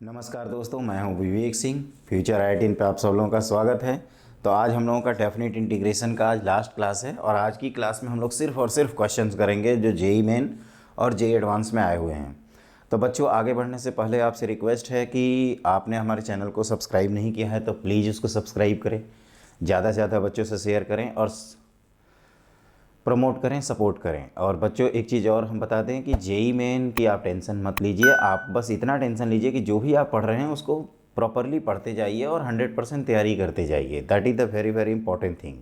नमस्कार दोस्तों, मैं हूं विवेक सिंह। फ्यूचर आईटी पे आप सब लोगों का स्वागत है। तो आज हम लोगों का डेफिनेट इंटीग्रेशन का आज लास्ट क्लास है और आज की क्लास में हम लोग सिर्फ और सिर्फ क्वेश्चंस करेंगे जो जेई मेन और जेई एडवांस में आए हुए हैं। तो बच्चों, आगे बढ़ने से पहले आपसे रिक्वेस्ट है कि आपने हमारे चैनल को सब्सक्राइब नहीं किया है तो प्लीज़ उसको सब्सक्राइब करें, ज़्यादा से ज़्यादा बच्चों से शेयर करें और प्रमोट करें, सपोर्ट करें। और बच्चों, एक चीज़ और हम बता दें कि जेई मेन की आप टेंशन मत लीजिए। आप बस इतना टेंशन लीजिए कि जो भी आप पढ़ रहे हैं उसको प्रॉपरली पढ़ते जाइए और 100% तैयारी करते जाइए। That is the very very important thing,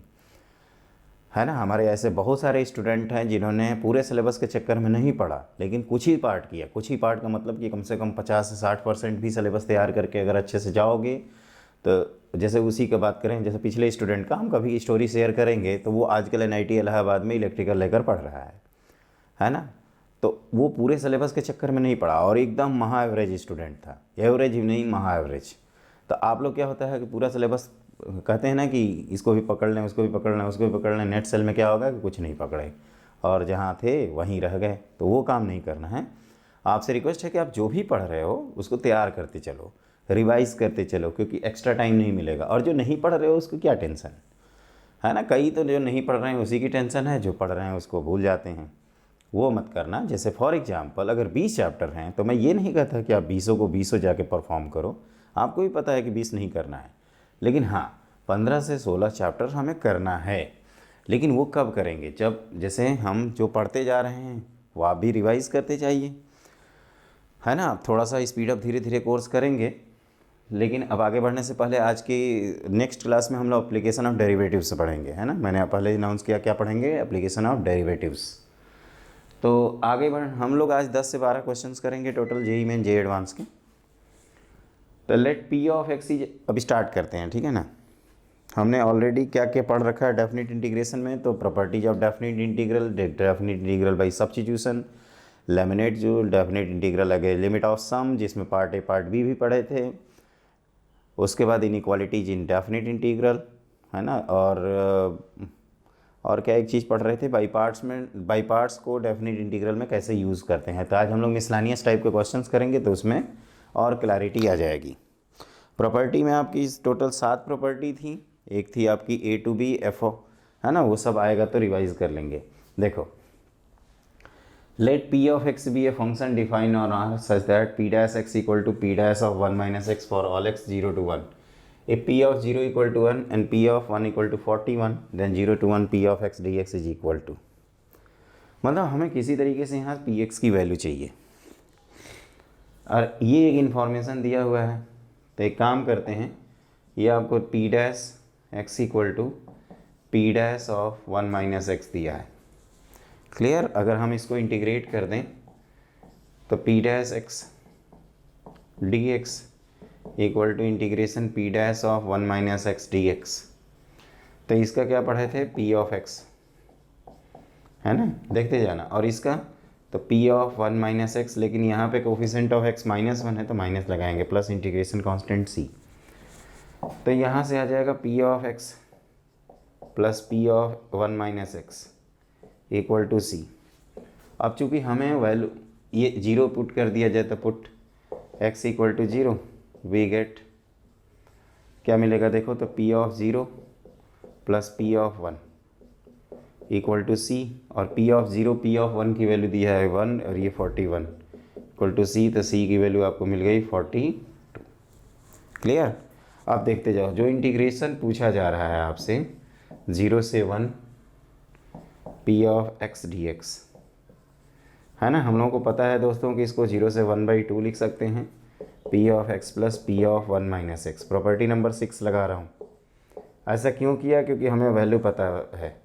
है ना। हमारे ऐसे बहुत सारे स्टूडेंट हैं जिन्होंने पूरे सिलेबस के चक्कर में नहीं पढ़ा, लेकिन कुछ ही पार्ट किया। कुछ ही पार्ट का मतलब कि कम से कम 50 से 60% भी सिलेबस तैयार करके अगर अच्छे से जाओगे तो जैसे उसी का बात करें, जैसे पिछले स्टूडेंट का हम कभी स्टोरी शेयर करेंगे तो वो आजकल एनआईटी इलाहाबाद में इलेक्ट्रिकल लेकर पढ़ रहा है ना। तो वो पूरे सिलेबस के चक्कर में नहीं पढ़ा और एकदम महा एवरेज स्टूडेंट था, एवरेज नहीं महा एवरेज। तो आप लोग क्या होता है कि पूरा सिलेबस कहते हैं ना कि इसको भी पकड़ लें, उसको भी पकड़ लें, उसको भी पकड़ लें, नेट सेल में क्या होगा कि कुछ नहीं पकड़े और जहाँ थे वहीं रह गए। तो वो काम नहीं करना है। आपसे रिक्वेस्ट है कि आप जो भी पढ़ रहे हो उसको तैयार करते चलो, रिवाइज़ करते चलो, क्योंकि एक्स्ट्रा टाइम नहीं मिलेगा। और जो नहीं पढ़ रहे हो उसको क्या टेंशन है ना। कई तो जो नहीं पढ़ रहे हैं उसी की टेंशन है, जो पढ़ रहे हैं उसको भूल जाते हैं। वो मत करना। जैसे फॉर एग्जांपल अगर 20 चैप्टर हैं तो मैं ये नहीं कहता कि आप 20 को 20 जाके परफॉर्म करो। आपको भी पता है कि 20 नहीं करना है, लेकिन हाँ 15 से 16 चैप्टर हमें करना है। लेकिन वो कब करेंगे? जब जैसे हम जो पढ़ते जा रहे हैं वो आप भी रिवाइज़ करते जाइए, है ना। थोड़ा सा स्पीड अप धीरे धीरे कोर्स करेंगे। लेकिन अब आगे बढ़ने से पहले आज की नेक्स्ट क्लास में हम लोग एप्लीकेशन ऑफ डेरिवेटिव्स पढ़ेंगे, है ना। मैंने पहले अनाउंस किया क्या पढ़ेंगे, एप्लीकेशन ऑफ डेरिवेटिव्स। तो आगे बढ़ हम लोग आज 10 से 12 क्वेश्चंस करेंगे total JEE Main JEE Advance के। तो लेट पी ऑफ एक्स अब स्टार्ट करते हैं, ठीक है ना। हमने ऑलरेडी क्या क्या पढ़ रखा है डेफिनेट इंटीग्रेशन में। तो properties of definite integral, definite integral by substitution, laminate जो डेफिनेट इंटीग्रल अगे लिमिट ऑफ सम, जिसमें पार्ट ए पार्ट बी भी पढ़े थे। उसके बाद इनइक्वालिटीज इन डेफिनेट इंटीग्रल, है ना। और क्या एक चीज़ पढ़ रहे थे, बाई पार्ट्स में, बाई पार्ट्स को डेफिनेट इंटीग्रल में कैसे यूज़ करते हैं। तो आज हम लोग मिसलानियस टाइप के क्वेश्चंस करेंगे तो उसमें और क्लैरिटी आ जाएगी। प्रॉपर्टी में आपकी टोटल 7 प्रॉपर्टी थी। एक थी आपकी ए टू बी एफ ओ, है ना। वो सब आएगा तो रिवाइज कर लेंगे। देखो, let p of x be a function defined on R such that p dash x equal to p dash of 1 minus x for all x 0 to 1. If p of 0 equal to 1 and p of 1 equal to 41, then 0 to 1 p of x dx is equal to, मतलब हमें किसी तरीके से यहाँ P x की value चाहिए और ये एक इन्फॉर्मेशन दिया हुआ है। तो एक काम करते हैं, ये आपको p dash x equal to p dash of 1 minus x दिया है। क्लियर? अगर हम इसको इंटीग्रेट कर दें तो p dash x d x equal to integration p dash of 1 minus x d x. तो इसका क्या पढ़े थे, पी ऑफ एक्स, है ना, देखते जाना। और इसका तो पी ऑफ 1 माइनस एक्स, लेकिन यहाँ पे कोफिशिएंट ऑफ एक्स -1 है तो माइनस लगाएंगे, प्लस इंटीग्रेशन कांस्टेंट सी। तो यहाँ से आ जाएगा P of x plus P of 1 minus x equal to C. अब चूँकि हमें वैल्यू ये 0 पुट कर दिया जाए तो put x equal to 0, we get क्या मिलेगा, देखो तो p of 0 plus p of 1 equal to C. और p ऑफ 0 p ऑफ 1 की वैल्यू दी है 1 और ये 41 इक्वल टू सी। तो c की वैल्यू आपको मिल गई 42। क्लियर? अब देखते जाओ, जो इंटीग्रेशन पूछा जा रहा है आपसे 0 से 1 P of x d x, है ना। हम लोगों को पता है दोस्तों कि इसको 0 से 1/2 लिख सकते हैं, P of x plus P of 1 minus x. Property number 6 लगा रहा हूँ। ऐसा क्यों किया? क्योंकि हमें वैल्यू पता है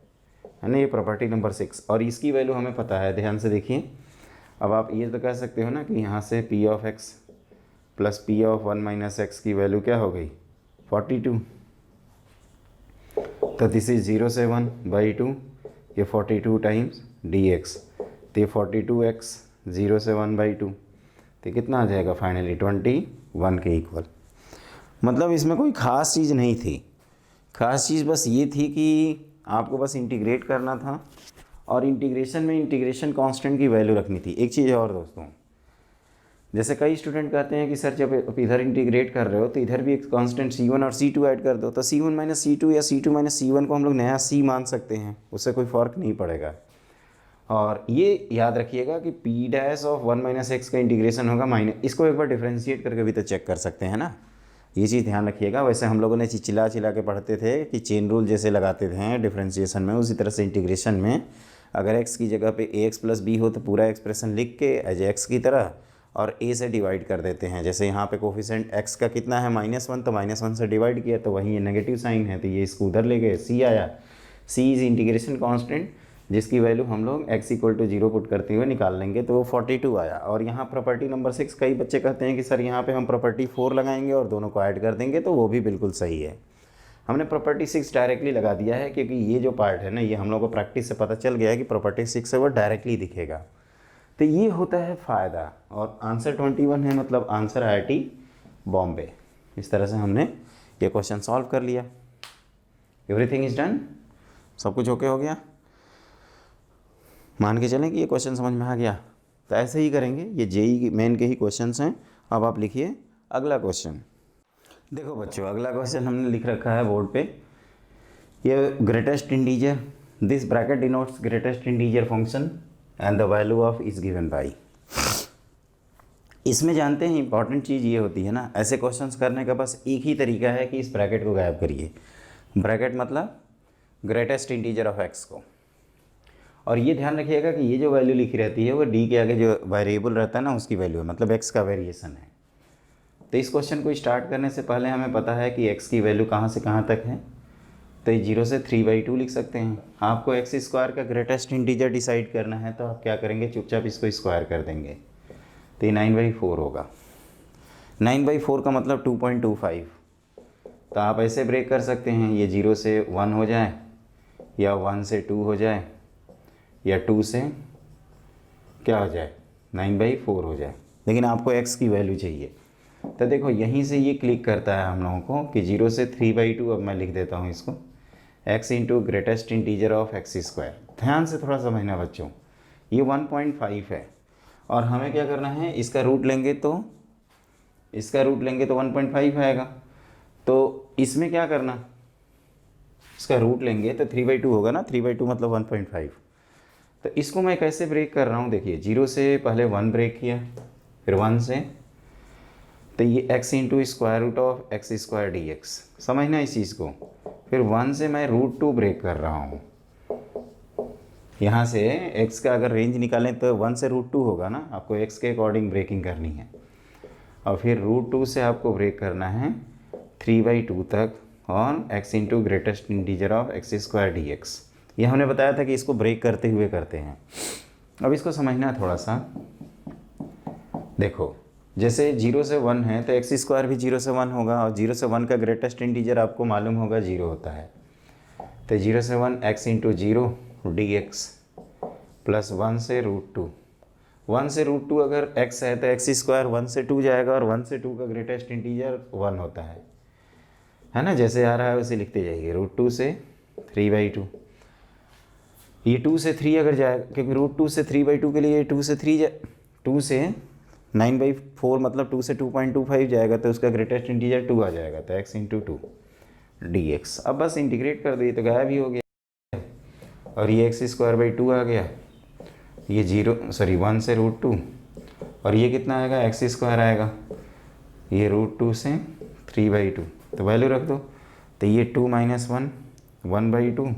ना। ये प्रॉपर्टी नंबर 6 और इसकी वैल्यू हमें पता है। ध्यान से देखिए, अब आप ये तो कह सकते हो ना कि यहाँ से P of x plus P of 1 minus x की वैल्यू क्या हो गई, 42। तो दिस इज 0 से 1/2, ये 42 टाइम्स डी एक्स। तो ये 42x 0 से 1/2, तो कितना आ जाएगा फाइनली 21 के इक्वल। मतलब इसमें कोई ख़ास चीज़ नहीं थी। ख़ास चीज़ बस ये थी कि आपको बस इंटीग्रेट करना था और इंटीग्रेशन में इंटीग्रेशन कांस्टेंट की वैल्यू रखनी थी। एक चीज़ और दोस्तों, जैसे कई स्टूडेंट कहते हैं कि सर जब आप इधर इंटीग्रेट कर रहे हो तो इधर भी एक कांस्टेंट C1 और C2 ऐड कर दो, तो C1 माइनस C2 या C2 माइनस C1 को हम लोग नया C मान सकते हैं, उससे कोई फ़र्क नहीं पड़ेगा। और ये याद रखिएगा कि P dash of 1 minus x का इंटीग्रेशन होगा माइनस, इसको एक बार डिफ्रेंशिएट करके भी तो चेक कर सकते हैं ना, ये चीज़ ध्यान रखिएगा। वैसे हम लोगों ने चिल्ला चिल्ला के पढ़ते थे कि चेन रूल जैसे लगाते थे डिफ्रेंशिएशन में, उसी तरह से इंटीग्रेशन में अगर x की जगह पे ax प्लस बी हो तो पूरा एक्सप्रेशन लिख के एज x की तरह और a से डिवाइड कर देते हैं। जैसे यहाँ पे कोफिशेंट x का कितना है -1, तो -1 से डिवाइड किया तो वहीं ये नेगेटिव साइन है, तो ये इसको उधर ले गए, c आया। c इज़ इंटीग्रेशन कांस्टेंट जिसकी वैल्यू हम लोग x इक्वल टू 0 पुट करते हुए निकाल लेंगे, तो वो 42 आया। और यहाँ प्रॉपर्टी नंबर 6, कई बच्चे कहते हैं कि सर यहाँ पे हम प्रॉपर्टी 4 लगाएंगे और दोनों को ऐड कर देंगे, तो वो भी बिल्कुल सही है। हमने प्रॉपर्टी 6 डायरेक्टली लगा दिया है क्योंकि ये जो पार्ट है ना, ये हम लोग को प्रैक्टिस से पता चल गया है कि प्रॉपर्टी 6 है वो डायरेक्टली दिखेगा, तो ये होता है फ़ायदा। और आंसर 21 है, मतलब आंसर IIT बॉम्बे। इस तरह से हमने ये क्वेश्चन सॉल्व कर लिया। एवरीथिंग इज़ डन, सब कुछ ओके हो गया। मान के चलें कि ये क्वेश्चन समझ में आ गया, तो ऐसे ही करेंगे, ये JEE मेन के ही क्वेश्चंस हैं। अब आप लिखिए अगला क्वेश्चन। देखो बच्चों, अगला क्वेश्चन हमने लिख रखा है बोर्ड पे, ये greatest integer, this bracket denotes greatest integer function and the value of is given by. इसमें जानते हैं इंपॉर्टेंट चीज़ ये होती है ना, ऐसे क्वेश्चंस करने का बस एक ही तरीका है कि इस ब्रैकेट को गायब करिए। ब्रैकेट मतलब ग्रेटेस्ट इंटीजर ऑफ एक्स को, और ये ध्यान रखिएगा कि ये जो वैल्यू लिखी रहती है वो डी के आगे जो वेरिएबल रहता है ना उसकी वैल्यू है, मतलब एक्स का वेरिएशन है। तो इस क्वेश्चन को स्टार्ट करने से पहले हमें पता है कि एक्स की वैल्यू कहाँ से कहाँ तक है, तो ये 0 से 3/2 लिख सकते हैं। आपको एक्स स्क्वायर का ग्रेटेस्ट इंटीजर डिसाइड करना है, तो आप क्या करेंगे, चुपचाप इसको स्क्वायर कर देंगे, तो ये 9/4 होगा। 9/4 का मतलब 2.25, तो आप ऐसे ब्रेक कर सकते हैं, ये 0 से 1 हो जाए या 1 से 2 हो जाए या 2 से क्या हो जाए 9/4 हो जाए, लेकिन आपको x की वैल्यू चाहिए। तो देखो यहीं से ये क्लिक करता है हम लोगों को कि 0 से 3/2, अब मैं लिख देता हूँ इसको, x into greatest integer of x square. ध्यान से थोड़ा समझना बच्चों, ये 1.5 है और हमें क्या करना है, इसका रूट लेंगे तो 1.5 आएगा। तो इसमें क्या करना, इसका रूट लेंगे तो 3/2 होगा ना, 3/2 मतलब 1.5। तो इसको मैं कैसे ब्रेक कर रहा हूँ, देखिए 0 से पहले 1 ब्रेक किया, फिर 1 से, तो ये x into square root of x square d x, समझना इस चीज़ को। फिर 1 से मैं √2 ब्रेक कर रहा हूँ, यहाँ से x का अगर रेंज निकालें तो 1 से √2 होगा ना, आपको x के अकॉर्डिंग ब्रेकिंग करनी है। और फिर √2 से आपको ब्रेक करना है 3/2 तक on x into greatest integer of x square d x. ये हमने बताया था कि इसको ब्रेक करते हुए करते हैं। अब इसको समझना थोड़ा सा, देखो जैसे 0 से 1 है तो एक्स स्क्वायर भी 0 से 1 होगा, और 0 से 1 का ग्रेटेस्ट इंटीजर आपको मालूम होगा 0 होता है, तो 0 से 1 x into 0 D x plus 1 से √2। 1 से √2 अगर x है तो एक्स स्क्वायर 1 से 2 जाएगा, और 1 से 2 का ग्रेटेस्ट इंटीजर 1 होता है ना, जैसे आ रहा है वैसे लिखते जाइए, √2 से 3/2। ये 2 से 3 अगर जाएगा, क्योंकि √2 से 3/2 के लिए 2 से 2 से 9/4 मतलब 2 से 2.25 जाएगा, तो उसका ग्रेटेस्ट इंटीजर 2 आ जाएगा, तो x इंटू 2 डी एक्स। अब बस इंटीग्रेट कर दिए तो गायब ही हो गया, और ये x²/2 आ गया, ये 1 से √2, और ये कितना आएगा, x² आएगा, ये √2 से 3/2, तो वैल्यू रख दो, तो ये 2 - 1 1/2,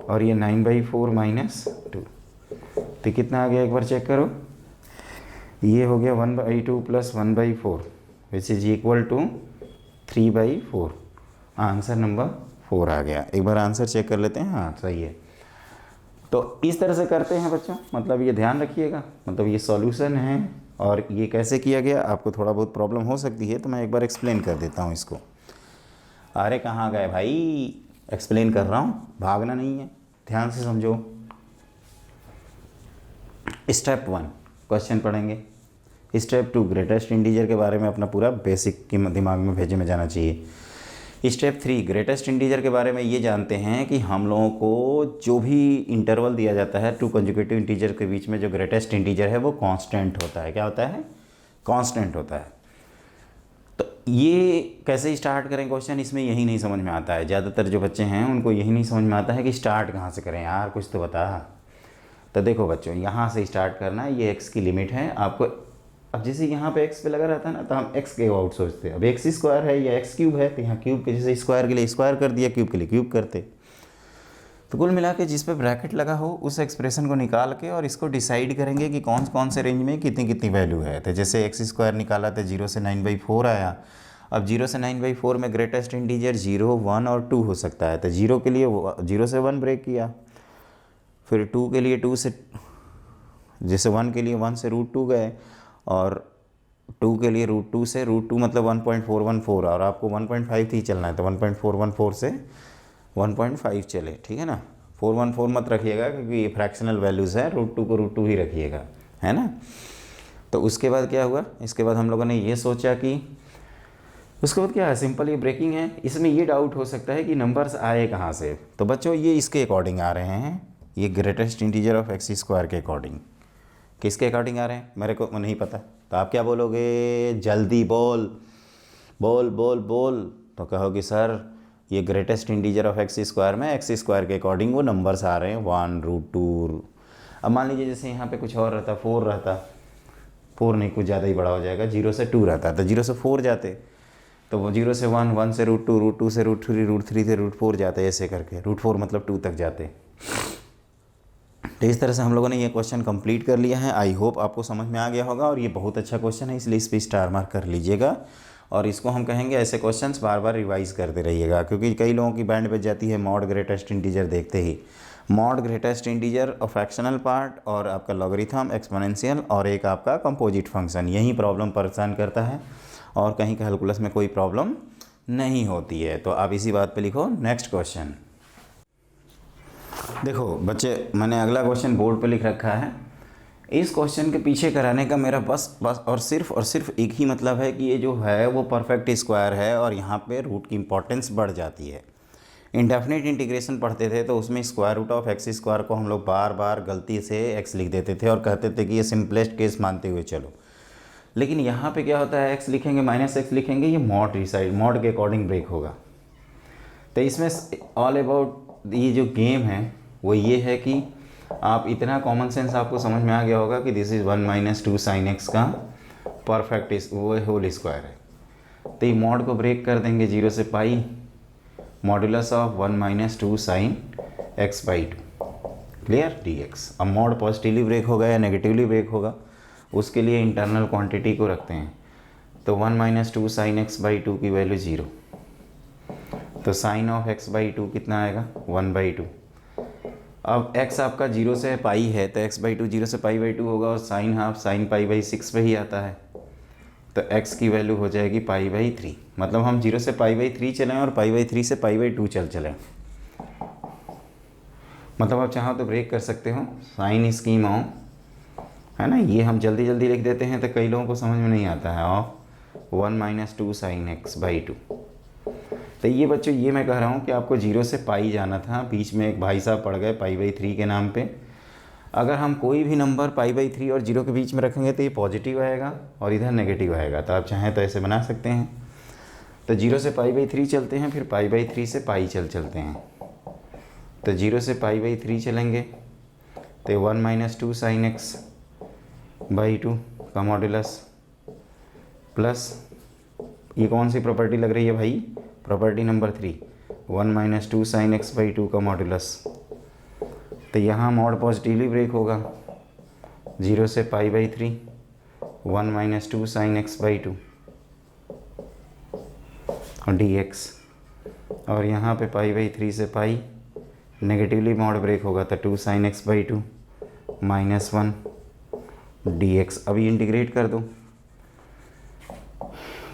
और ये 9/4 - 2, तो कितना आ गया, एक बार चेक करो, ये हो गया 1/2 plus 1/4 which is equal to 3/4। Answer number 4 आ गया। एक बार आंसर चेक कर लेते हैं, हाँ सही है। तो इस तरह से करते हैं बच्चों, मतलब ये ध्यान रखिएगा, मतलब ये सॉल्यूशन है, और ये कैसे किया गया आपको थोड़ा बहुत प्रॉब्लम हो सकती है, तो मैं एक बार एक्सप्लेन कर देता हूँ इसको। अरे कहाँ गए भाई, एक्सप्लेन कर रहा हूँ, भागना नहीं है, ध्यान से समझो। स्टेप 1 क्वेश्चन पढ़ेंगे, स्टेप 2 ग्रेटेस्ट इंटीजर के बारे में अपना पूरा बेसिक की दिमाग में भेजे में जाना चाहिए। स्टेप 3 ग्रेटेस्ट इंटीजर के बारे में ये जानते हैं कि हम लोगों को जो भी इंटरवल दिया जाता है 2 कंसेक्यूटिव इंटीजर के बीच में, जो ग्रेटेस्ट इंटीजर है वो कांस्टेंट होता है। क्या होता है, कांस्टेंट होता है। तो ये कैसे स्टार्ट करें क्वेश्चन, इसमें यही नहीं समझ में आता है। ज़्यादातर जो बच्चे हैं उनको यही नहीं समझ में आता है कि स्टार्ट कहाँ से करें यार, कुछ तो बता। तो देखो बच्चों, यहाँ से स्टार्ट करना है। ये x की लिमिट है आपको। अब जैसे यहाँ पे x पे लगा रहता है ना, तो हम x के आउट सोचते हैं। अब x स्क्वायर है या x क्यूब है, तो यहाँ क्यूब के जैसे स्क्वायर के लिए स्क्वायर कर दिया, क्यूब के लिए क्यूब करते। तो कुल मिला के जिस पे ब्रैकेट लगा हो उस एक्सप्रेशन को निकाल के और इसको डिसाइड करेंगे कि कौन कौन से रेंज में कितनी कितनी वैल्यू है। तो जैसे एक्स स्क्वायर निकाला तो 0 से 9/4 आया। अब 0 से 9/4 में ग्रेटेस्ट इंटीजर 0, 1 और 2 हो सकता है। तो 0 के लिए 0 से 1 ब्रेक किया, फिर 2 के लिए 2 से, जैसे 1 के लिए 1 से √2 गए, और 2 के लिए √2 से √2 मतलब 1.414, और आपको 1.5 ही चलना है तो 1.414 से 1.5 चले, ठीक है ना। 414 मत रखिएगा क्योंकि ये फ्रैक्शनल वैल्यूज़ है, √2 को √2 ही रखिएगा, है ना। तो उसके बाद क्या हुआ, इसके बाद हम लोगों ने ये सोचा कि उसके बाद क्या है, सिंपल ये ब्रेकिंग है। इसमें ये डाउट हो सकता है कि नंबर्स आए कहाँ से। तो बच्चों ये इसके अकॉर्डिंग आ रहे हैं, ये greatest integer of x square के अकॉर्डिंग। किसके अकॉर्डिंग आ रहे हैं मेरे को नहीं पता, तो आप क्या बोलोगे, जल्दी बोल बोल बोल बोल। तो कहोगे सर ये greatest integer of x square में एक्स स्क्वायर के अकॉर्डिंग वो नंबर्स आ रहे हैं 1, √2। अब मान लीजिए जैसे यहाँ पे कुछ और रहता, 4 रहता, 4 नहीं कुछ ज़्यादा ही बड़ा हो जाएगा, 0 से 2 रहता, तो 0 से 4 जाते, तो वो 0 से 1, 1 से √2, √2 से √3, √3 से √4 जाते, ऐसे करके √4 मतलब 2 तक जाते। तो इस तरह से हम लोगों ने ये क्वेश्चन कंप्लीट कर लिया है। आई होप आपको समझ में आ गया होगा, और ये बहुत अच्छा क्वेश्चन है, इसलिए इस पर स्टार मार्क कर लीजिएगा। और इसको हम कहेंगे ऐसे क्वेश्चंस बार बार रिवाइज करते रहिएगा, क्योंकि कई लोगों की बैंड बज जाती है मॉड ग्रेटेस्ट इंटीजर देखते ही। मॉड ग्रेटेस्ट इंटीजर और फ्रैक्शनल पार्ट, और आपका लॉगरिथम, एक्सपोनेंशियल, और एक आपका कंपोजिट फंक्शन, यही प्रॉब्लम परेशान करता है, और कहीं कैलकुलस में कोई प्रॉब्लम नहीं होती है। तो आप इसी बात पे लिखो नेक्स्ट क्वेश्चन। देखो बच्चे, मैंने अगला क्वेश्चन बोर्ड पे लिख रखा है। इस क्वेश्चन के पीछे कराने का मेरा बस और सिर्फ एक ही मतलब है कि ये जो है वो परफेक्ट स्क्वायर है, और यहाँ पे रूट की इंपॉर्टेंस बढ़ जाती है। इंडेफिनिट इंटीग्रेशन पढ़ते थे तो उसमें square root of x square को हम लोग बार बार गलती से एक्स लिख देते थे और कहते थे कि ये सिंपलेस्ट केस मानते हुए चलो। लेकिन यहाँ पे क्या होता है, एक्स लिखेंगे -x लिखेंगे, ये मॉड के अकॉर्डिंग ब्रेक होगा। तो इसमें ऑल अबाउट ये जो गेम है वो ये है कि आप इतना कॉमन सेंस आपको समझ में आ गया होगा कि दिस इज़ 1 - 2 sin x का परफेक्ट वो होल स्क्वायर है। तो ये मॉड को ब्रेक कर देंगे 0 से pi, modulus of 1 - 2 sin x/2, clear, dx। अब मॉड पॉजिटिवली ब्रेक होगा या नेगेटिवली ब्रेक होगा, उसके लिए इंटरनल क्वांटिटी को रखते हैं। तो 1 - 2 sin x/2 की वैल्यू 0, तो साइन ऑफ x/2 कितना आएगा, 1/2। अब x आपका 0 से पाई है तो x/2 0 से π/2 होगा, और साइन हाफ sin π/6 पे ही आता है, तो x की वैल्यू हो जाएगी π/3। मतलब हम 0 से π/3 चलें और π/3 से π/2 चलें। मतलब आप चाहो तो ब्रेक कर सकते हो, साइन स्कीम ऑफ, है ना। ये हम जल्दी जल्दी लिख देते हैं तो कई लोगों को समझ में नहीं आता है, ऑफ 1 - 2 sin x/2। तो ये बच्चों, ये मैं कह रहा हूँ कि आपको 0 से पाई जाना था, बीच में एक भाई साहब पड़ गए π/3 के नाम पे। अगर हम कोई भी नंबर π/3 और 0 के बीच में रखेंगे तो ये पॉजिटिव आएगा और इधर नेगेटिव आएगा। तो आप चाहें तो ऐसे बना सकते हैं। तो 0 से π/3 चलते हैं, फिर π/3 से पाई चलते हैं। तो 0 से π/3 चलेंगे तो 1 - 2 sin x/2 का मॉडुलस, प्लस ये कौन सी प्रॉपर्टी लग रही है भाई, प्रॉपर्टी नंबर 3, 1 - 2 sin x/2 का मॉडुलस। तो यहाँ मॉड पॉजिटिवली ब्रेक होगा, 0 से π/3, 1 - 2 sin x/2 और dx। और यहाँ पे π/3 से पाई नेगेटिवली मॉड ब्रेक होगा, तो 2 sin x/2 -1 dx। अभी इंटीग्रेट कर दो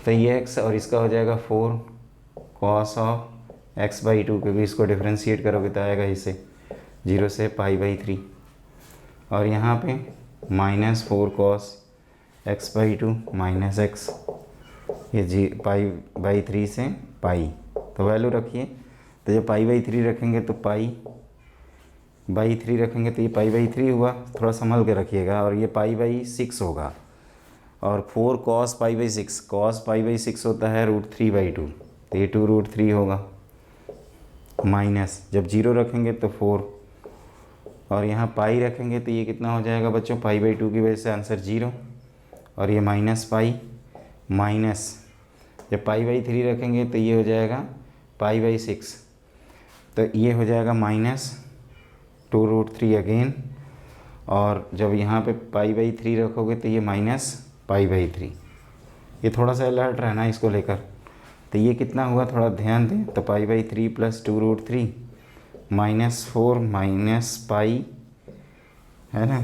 तो ये x और इसका हो जाएगा 4 cos ऑफ x/2, क्योंकि इसको डिफ्रेंशिएट करोगे तो आएगा इसे 0 से π/3। और यहाँ पे -4 cos x/2 -x, ये π/3 से पाई, तो वैल्यू रखिए। तो जब π/3 रखेंगे तो π/3 रखेंगे तो ये π/3 हुआ, थोड़ा संभल के रखिएगा। और ये π/6 होगा, और 4 cos pi by 6, cos pi by 6 होता है √3/2, तो ये 2√3 होगा, माइनस जब 0 रखेंगे तो 4, और यहाँ पाई रखेंगे तो ये कितना हो जाएगा बच्चों, पाई/2 की वजह से आंसर 0, और ये माइनस पाई, माइनस जब पाई/3 रखेंगे तो ये हो जाएगा पाई/6, तो ये हो जाएगा माइनस 2√3 अगेन, और जब यहाँ पे पाई/3 रखोगे तो ये माइनस पाई/3। ये थोड़ा सा अलर्ट रहना इसको लेकर। तो ये कितना हुआ थोड़ा ध्यान दें, तो पाई/3 प्लस 2√3 -4 माइनस पाई है ना,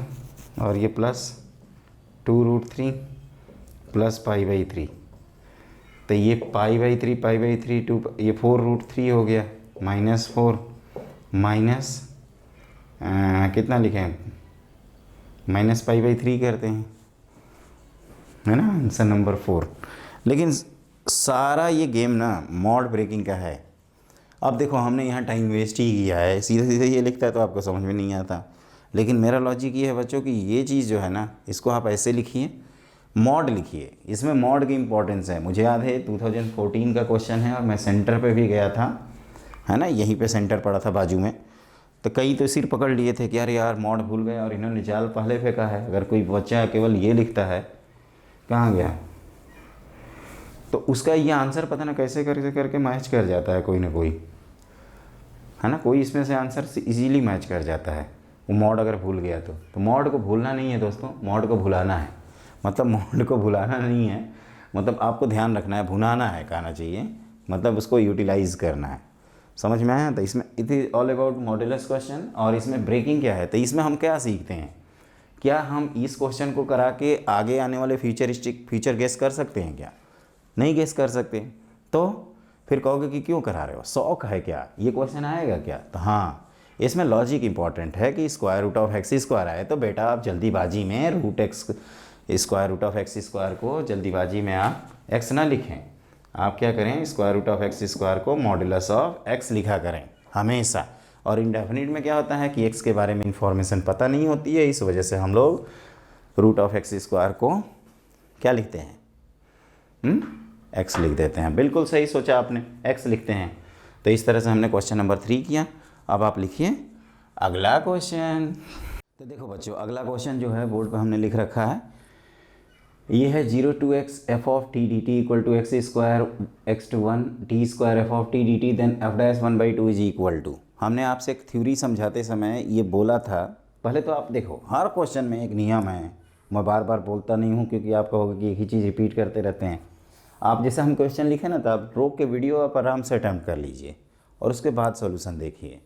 और ये प्लस 2√3 प्लस पाई/3, तो ये पाई/3 पाई/3 2, ये 4√3 हो गया, -4 माइनस कितना लिखें, माइनस पाई/3 करते हैं, है ना, आंसर नंबर 4। लेकिन सारा ये गेम ना मॉड ब्रेकिंग का है। अब देखो हमने यहाँ टाइम वेस्ट ही किया है, सीधे सीधे ये लिखता है तो आपको समझ में नहीं आता, लेकिन मेरा लॉजिक ये है बच्चों कि ये चीज़ जो है ना, इसको आप ऐसे लिखिए, मॉड लिखिए, इसमें मॉड की इंपॉर्टेंस है। मुझे याद है 2014 का क्वेश्चन है, और मैं सेंटर पे भी गया था, है ना, यहीं पे सेंटर पड़ा था बाजू में, तो कई तो सिर पकड़ लिए थे कि यार यार मॉड भूल गए और इन्होंने जाल पहले फेंका है। अगर कोई बच्चा केवल ये लिखता है कहाँ गया, तो उसका ये आंसर पता ना कैसे करके मैच कर जाता है कोई ना कोई, है ना, कोई इसमें से आंसर से इजीली मैच कर जाता है, वो मॉड अगर भूल गया तो मॉड को भूलना नहीं है दोस्तों, मॉड को भुलाना है, मतलब मॉड को भुलाना नहीं है, मतलब आपको ध्यान रखना है, भुनाना है कहना चाहिए, मतलब उसको यूटिलाइज़ करना है। समझ में आया? तो इसमें it is all about modulus question. और इसमें ब्रेकिंग क्या है, तो इसमें हम क्या सीखते हैं, क्या हम इस क्वेश्चन को करा के आगे आने वाले फ्यूचर गेस कर सकते हैं क्या? नहीं गेस कर सकते, तो फिर कहोगे कि क्यों करा रहे हो, शौक है क्या, ये क्वेश्चन आएगा क्या? तो हाँ, इसमें लॉजिक इंपॉर्टेंट है कि square root of x square आए तो बेटा आप जल्दीबाजी में square root of x square को जल्दीबाजी में आप एक्स ना लिखें, आप क्या करें, square root of x square को मॉड्यूलस ऑफ एक्स लिखा करें हमेशा। और इंडेफिनिट में क्या होता है कि एक्स के बारे में इंफॉर्मेशन पता नहीं होती है, इस वजह से हम लोग रूट ऑफ एक्स स्क्वायर को क्या लिखते हैं, एक्स लिख देते हैं। बिल्कुल सही सोचा आपने, एक्स लिखते हैं। तो इस तरह से हमने क्वेश्चन नंबर 3 किया। अब आप लिखिए अगला क्वेश्चन। तो देखो बच्चों, अगला क्वेश्चन जो है बोर्ड पर हमने लिख रखा है, ये है 0 to x f of t dt equal to x square x to 1 t square f of t dt then f dash 1/2 is equal to. हमने आपसे एक थ्योरी समझाते समय ये बोला था। पहले तो आप देखो, हर क्वेश्चन में एक नियम है, मैं बार बार बोलता नहीं हूँ क्योंकि आप कहोगे कि एक ही चीज़ रिपीट करते रहते हैं। आप जैसे हम क्वेश्चन लिखें ना, तो आप रोक के वीडियो आप आराम से अटैम्प्ट कर लीजिए और उसके बाद सॉल्यूशन देखिए।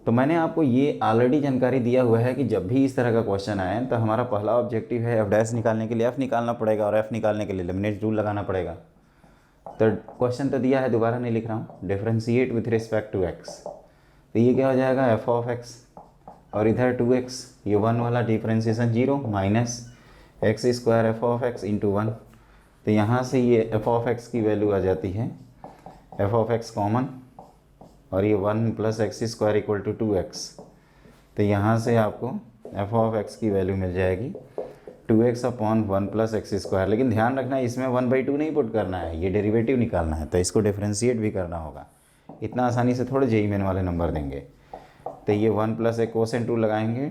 तो मैंने आपको ये ऑलरेडी जानकारी दिया हुआ है कि जब भी इस तरह का क्वेश्चन आए तो हमारा पहला ऑब्जेक्टिव है एफ डैश निकालने के लिए एफ निकालना पड़ेगा, और एफ निकालने के लिए लेमनेट्स रूल लगाना पड़ेगा। तो क्वेश्चन तो दिया है, दोबारा नहीं लिख रहा हूँ, differentiate with respect to x, तो ये क्या हो जाएगा एफ ऑफ एक्स, और इधर 2x, ये 1 वाला differentiation 0 minus x square f of x into 1। तो यहाँ से ये एफ ऑफ एक्स की वैल्यू आ जाती है, एफ ऑफ एक्स कॉमन, और ये 1 plus x square equal to 2x। तो यहाँ से आपको एफ ऑफ एक्स की वैल्यू मिल जाएगी 2x upon 1 plus x square. लेकिन ध्यान रखना इसमें 1/2 नहीं पुट करना है, ये डेरिवेटिव निकालना है, तो इसको डिफ्रेंशिएट भी करना होगा। इतना आसानी से थोड़े जेई मेन वाले नंबर देंगे। तो ये 1 प्लस एक कोसेंट 2 लगाएंगे,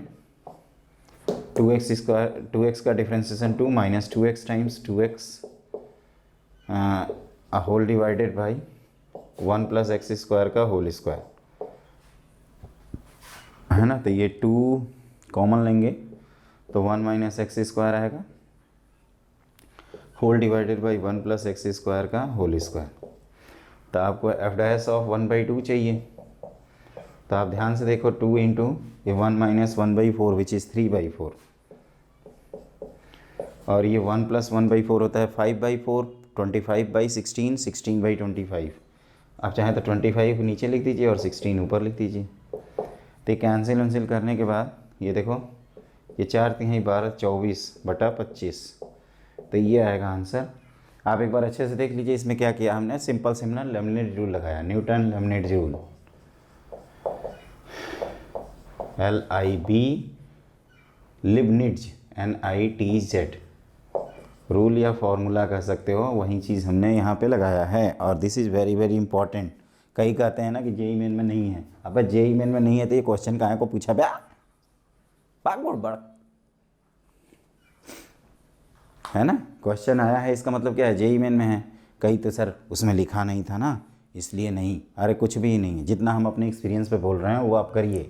2x स्क्वायर, 2x का differentiation 2 minus 2x times 2x whole divided by 1 plus x square का होल स्क्वायर, है ना। तो ये 2 कॉमन लेंगे तो 1 माइनस एक्स स्क्वायर आएगा, whole divided by 1 plus x square का होल स्क्वायर। तो आपको एफ डैश ऑफ 1/2 चाहिए, तो आप ध्यान से देखो 2 इंटू ये 1 माइनस 1/4 विच इज़ 3/4, और ये 1 प्लस 1/4 होता है 5/4, 25/16, 16/25। आप चाहें तो 25 नीचे लिख दीजिए और 16 ऊपर लिख दीजिए। तो कैंसिल करने के बाद ये देखो, ये 4 3 12 24/25, तो ये आएगा आंसर। आप एक बार अच्छे से देख लीजिए इसमें क्या किया हमने, सिंपल लेमनेट रूल लगाया, Newton lemonade rule, LIB लिबनिट्ज NITZ, rule या फॉर्मूला कह सकते हो, वही चीज़ हमने यहाँ पे लगाया है। और this is very very important. कई कहते हैं ना कि जेई मेन में नहीं है। अब जेई मेन में नहीं है तो ये क्वेश्चन कहाँ को पूछा बे, बड़ है ना, क्वेश्चन आया है इसका मतलब क्या है, जेई मेन में है। कई तो सर उसमें लिखा नहीं था ना इसलिए नहीं, अरे कुछ भी नहीं है, जितना हम अपने एक्सपीरियंस पे बोल रहे हैं वो आप करिए,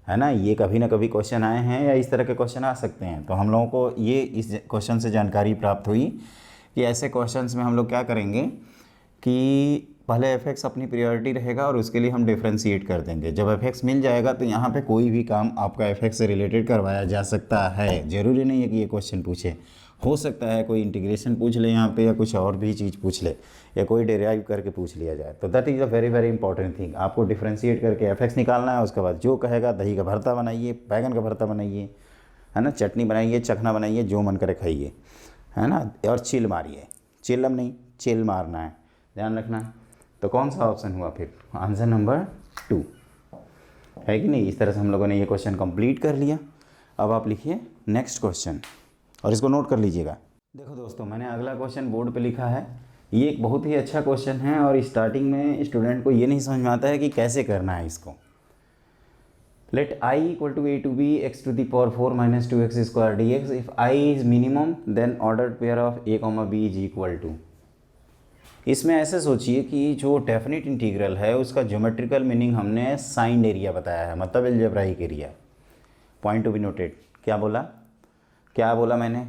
है ना। ये कभी ना कभी क्वेश्चन आए हैं या इस तरह के क्वेश्चन आ सकते हैं। तो हम लोगों को ये इस क्वेश्चन से जानकारी प्राप्त हुई कि ऐसे क्वेश्चंस में हम लोग क्या करेंगे कि पहले एफ अपनी प्रायोरिटी रहेगा और उसके लिए हम डिफ्रेंशिएट कर देंगे। जब एफ मिल जाएगा तो यहाँ पे कोई भी काम आपका एफ से रिलेटेड करवाया जा सकता है। ज़रूरी नहीं है कि ये क्वेश्चन पूछे, हो सकता है कोई इंटीग्रेशन पूछ ले यहाँ पे या कुछ और भी चीज़ पूछ ले या कोई डेराइव करके पूछ लिया जाए। तो that is a very very important thing. आपको डिफ्रेंशिएट करके एफ निकालना है। उसके बाद जो कहेगा दही का भरता बनाइए, बैगन का भरता बनाइए, है ना, चटनी बनाइए, चखना बनाइए, जो मन करे खाइए, है ना। और चिल मारिए, चिल्लम नहीं चिल मारना है, ध्यान रखना है। तो कौन सा ऑप्शन हुआ फिर, आंसर नंबर 2 है कि नहीं। इस तरह से हम लोगों ने ये क्वेश्चन कंप्लीट कर लिया। अब आप लिखिए नेक्स्ट क्वेश्चन और इसको नोट कर लीजिएगा। देखो दोस्तों, मैंने अगला क्वेश्चन बोर्ड पे लिखा है। ये एक बहुत ही अच्छा क्वेश्चन है और स्टार्टिंग में स्टूडेंट को ये नहीं समझ में आता है कि कैसे करना है इसको। Let i equal to a to b x to the power 4 minus 2x square dx if i is minimum then ordered pair of a comma b is equal to. इसमें ऐसे सोचिए कि जो डेफिनेट इंटीग्रल है उसका geometrical meaning हमने signed area बताया है, मतलब algebraic area. Point to be noted. क्या बोला मैंने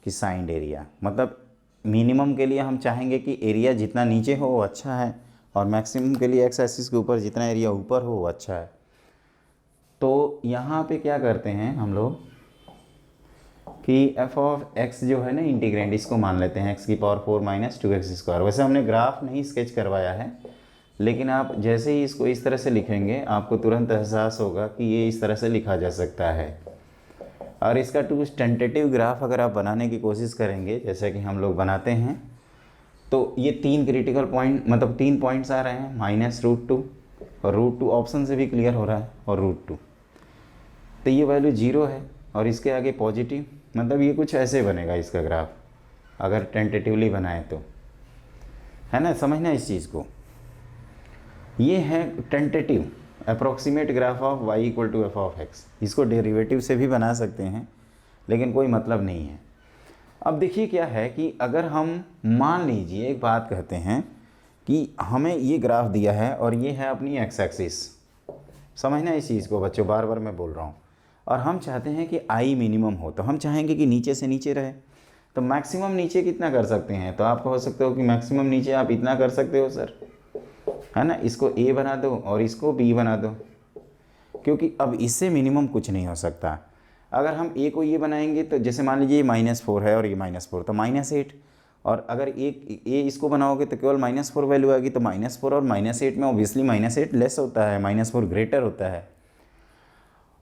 कि साइंड एरिया, मतलब मिनिमम के लिए हम चाहेंगे कि एरिया जितना नीचे हो वो अच्छा है और मैक्सिमम के लिए एक्स एक्सिस के ऊपर जितना एरिया ऊपर हो वो अच्छा है। तो यहाँ पे क्या करते हैं हम लोग कि एफ ऑफ एक्स जो है ना इंटीग्रेंड, इसको मान लेते हैं x की पावर 4 माइनस 2x स्क्वायर। वैसे हमने ग्राफ नहीं स्केच करवाया है, लेकिन आप जैसे ही इसको इस तरह से लिखेंगे आपको तुरंत एहसास होगा कि ये इस तरह से लिखा जा सकता है। और इसका टेंटेटिव ग्राफ अगर आप बनाने की कोशिश करेंगे जैसे कि हम लोग बनाते हैं, तो ये 3 क्रिटिकल पॉइंट, मतलब 3 पॉइंट्स आ रहे हैं, -√2 और √2 ऑप्शन से भी क्लियर हो रहा है, और √2। तो ये वैल्यू 0 है और इसके आगे पॉजिटिव, मतलब ये कुछ ऐसे बनेगा इसका ग्राफ अगर टेंटेटिवली बनाए तो, है ना। समझना इस चीज़ को, ये है tentative approximate graph of y equal to f of x. इसको डेरिवेटिव से भी बना सकते हैं लेकिन कोई मतलब नहीं है। अब देखिए क्या है कि अगर हम मान लीजिए एक बात कहते हैं कि हमें ये ग्राफ दिया है और ये है अपनी एक्स एक्सिस। समझना इस चीज़ को बच्चों, बार बार मैं बोल रहा हूँ। और हम चाहते हैं कि आई मिनिमम हो, तो हम चाहेंगे कि नीचे से नीचे रहे। तो मैक्सिमम नीचे कितना कर सकते हैं, तो आप कह सकते हो कि मैक्सिमम नीचे आप इतना कर सकते हो सर, है ना। इसको ए बना दो और इसको बी बना दो, क्योंकि अब इससे मिनिमम कुछ नहीं हो सकता। अगर हम ए को ये बनाएंगे तो जैसे मान लीजिए ये -4 है और ये -4 तो -8, और अगर एक ए इसको बनाओगे तो केवल -4 वैल्यू आएगी। तो -4 और -8 में ऑब्वियसली -8 लेस होता है, -4 ग्रेटर होता है।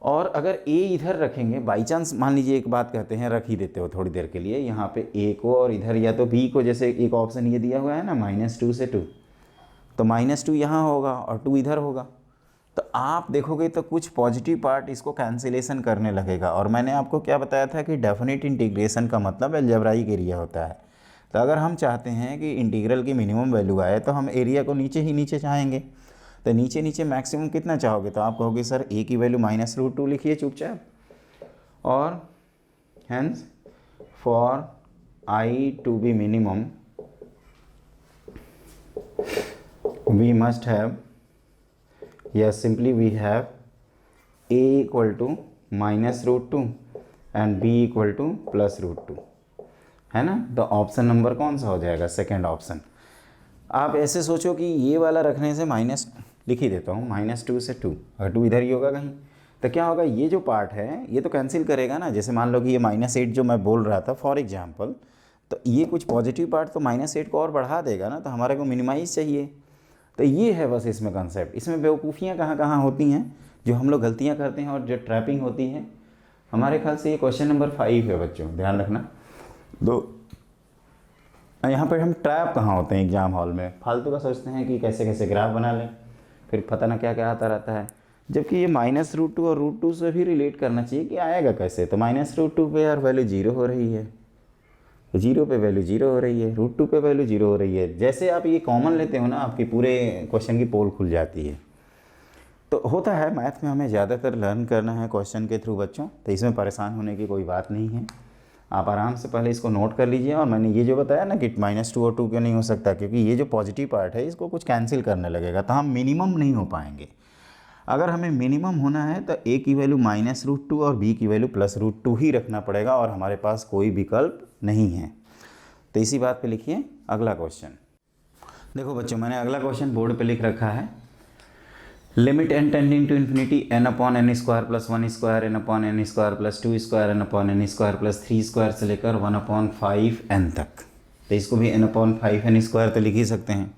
और अगर ए इधर रखेंगे, बाई चांस मान लीजिए एक बात कहते हैं, रख ही देते हो थोड़ी देर के लिए यहाँ पे ए को, और इधर या तो बी को, जैसे एक ऑप्शन ये दिया हुआ है ना -2 से 2, तो -2 यहाँ होगा और 2 इधर होगा। तो आप देखोगे तो कुछ पॉजिटिव पार्ट इसको कैंसिलेशन करने लगेगा। और मैंने आपको क्या बताया था कि डेफिनेट इंटीग्रेशन का मतलब अलजेब्राइक एरिया होता है। तो अगर हम चाहते हैं कि इंटीग्रल की मिनिमम वैल्यू आए तो हम एरिया को नीचे ही नीचे चाहेंगे। तो नीचे नीचे मैक्सिमम कितना चाहोगे, तो आप कहोगे सर ए की वैल्यू -√2 लिखिए चुपचाप, और hence for I to be minimum we must have, yes, simply we have a equal to -√2 and b equal to +√2, है ना। तो ऑप्शन नंबर कौन सा हो जाएगा, सेकंड ऑप्शन। आप ऐसे सोचो कि ये वाला रखने से माइनस लिख ही देता हूँ, -2 से 2, अगर 2 इधर ही होगा कहीं तो क्या होगा, ये जो पार्ट है ये तो कैंसिल करेगा ना। जैसे मान लो कि ये -8 जो मैं बोल रहा था फॉर एग्जांपल, तो ये कुछ पॉजिटिव पार्ट तो -8 को और बढ़ा देगा ना, तो हमारे को मिनिमाइज चाहिए। तो ये है बस इसमें कंसेप्ट। इसमें बेवकूफ़ियाँ कहाँ कहाँ होती हैं, जो हम लोग गलतियाँ करते हैं और जो ट्रैपिंग होती है। हमारे ख्याल से ये क्वेश्चन नंबर 5 है बच्चों, ध्यान रखना। यहाँ पर हम ट्रैप कहाँ होते हैं एग्जाम हॉल में, फालतू का सोचते हैं कि कैसे कैसे ग्राफ बना लें, फिर पता ना क्या क्या आता रहता है। जबकि ये -√2 और √2 से भी रिलेट करना चाहिए कि आएगा कैसे। तो -√2 पे यार वैल्यू 0 हो रही है, जीरो पे वैल्यू जीरो हो रही है, √2 पे वैल्यू जीरो हो रही है। जैसे आप ये कॉमन लेते हो ना, आपकी पूरे क्वेश्चन की पोल खुल जाती है। तो होता है मैथ में, हमें ज़्यादातर लर्न करना है क्वेश्चन के थ्रू बच्चों, तो इसमें परेशान होने की कोई बात नहीं है। आप आराम से पहले इसको नोट कर लीजिए। और मैंने ये जो बताया ना कि -2 और 2 क्यों नहीं हो सकता, क्योंकि ये जो पॉजिटिव पार्ट है इसको कुछ कैंसिल करने लगेगा, तो हम मिनिमम नहीं हो पाएंगे। अगर हमें मिनिमम होना है तो a की वैल्यू -√2 और b की वैल्यू +√2 ही रखना पड़ेगा, और हमारे पास कोई विकल्प नहीं है। तो इसी बात पे लिखिए अगला क्वेश्चन। देखो बच्चों, मैंने अगला क्वेश्चन बोर्ड पे लिख रखा है। Limit n tending to infinity n/n² + 1² n/n² + 2² n/n² + 3² से लेकर 1/5n तक। तो इसको भी n/5n² तो लिख ही सकते हैं,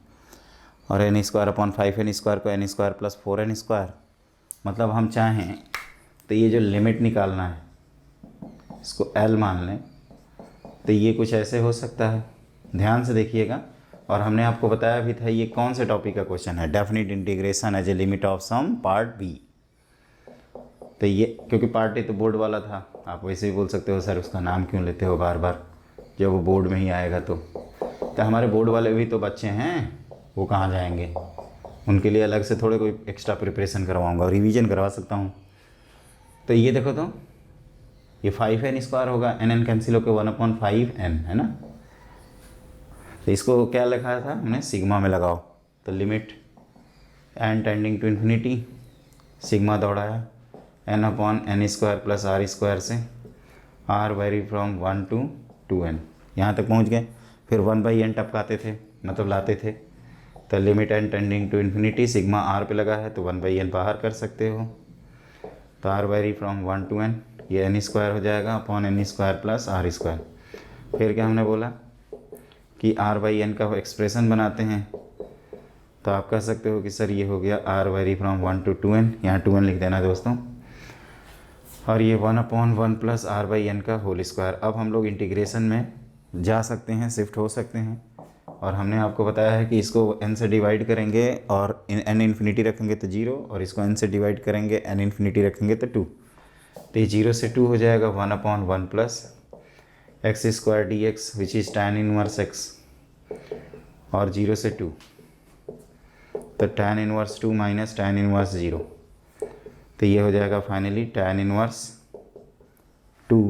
और n²/5n² को n² + 4n², मतलब हम चाहें तो ये जो लिमिट निकालना है इसको L मान लें, तो ये कुछ ऐसे हो सकता है। ध्यान से देखिएगा। और हमने आपको बताया भी था ये कौन से टॉपिक का क्वेश्चन है, definite integration as a limit of sum part B. तो ये क्योंकि पार्ट ए तो बोर्ड वाला था, आप वैसे ही बोल सकते हो सर उसका नाम क्यों लेते हो बार बार, जब वो बोर्ड में ही आएगा। तो हमारे बोर्ड वाले भी तो बच्चे हैं, वो कहाँ जाएंगे, उनके लिए अलग से थोड़े कोई एक्स्ट्रा प्रिपरेशन करवाऊँगा और रिवीजन करवा सकता हूँ। तो ये देखो, तो ये 5n² होगा, n कैंसिल होकर 1/5n है ना। तो इसको क्या लिखा था हमने, सिग्मा में लगाओ। तो limit n tending to infinity, sigma दौड़ाया n/n² + r² से, r very from 1 to 2n, यहाँ तक पहुँच गए। फिर 1/n टपकाते थे, मतलब लाते थे। तो limit n tending to infinity, sigma r पे लगा है तो 1/n बाहर कर सकते हो। तो r very from 1 to n, ये n² हो जाएगा n² + r²। फिर क्या हमने बोला कि r/n का एक्सप्रेशन बनाते हैं, तो आप कह सकते हो कि सर ये हो गया r very from 1 to 2n, यहाँ 2n लिख देना दोस्तों। और ये 1/1 + r/n का होल स्क्वायर। अब हम लोग इंटीग्रेशन में जा सकते हैं, शिफ्ट हो सकते हैं। और हमने आपको बताया है कि इसको n से डिवाइड करेंगे और n इन्फिनिटी रखेंगे तो 0, और इसको n से डिवाइड करेंगे n इन्फिनिटी रखेंगे तो 2। तो ये 0 से 2 हो जाएगा 1/1 + x² dx which is tan inverse x, और 0 से 2 तो tan इनवर्स 2 - tan इनवर्स 0। तो ये हो जाएगा finally tan inverse 2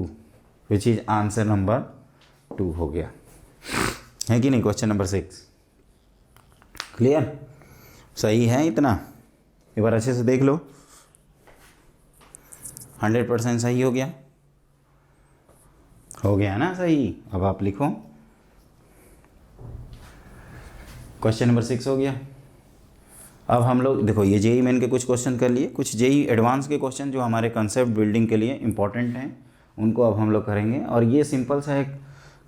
which is answer number 2 हो गया, है कि नहीं। क्वेश्चन नंबर 6 क्लियर, सही है इतना। एक बार अच्छे से देख लो, 100% सही हो गया ना सही। अब आप लिखो, क्वेश्चन नंबर 6 हो गया। अब हम लोग देखो, ये जेई मेन के कुछ क्वेश्चन कर लिए, कुछ जेई एडवांस के क्वेश्चन जो हमारे कंसेप्ट बिल्डिंग के लिए इंपॉर्टेंट हैं, उनको अब हम लोग करेंगे। और ये सिंपल सा एक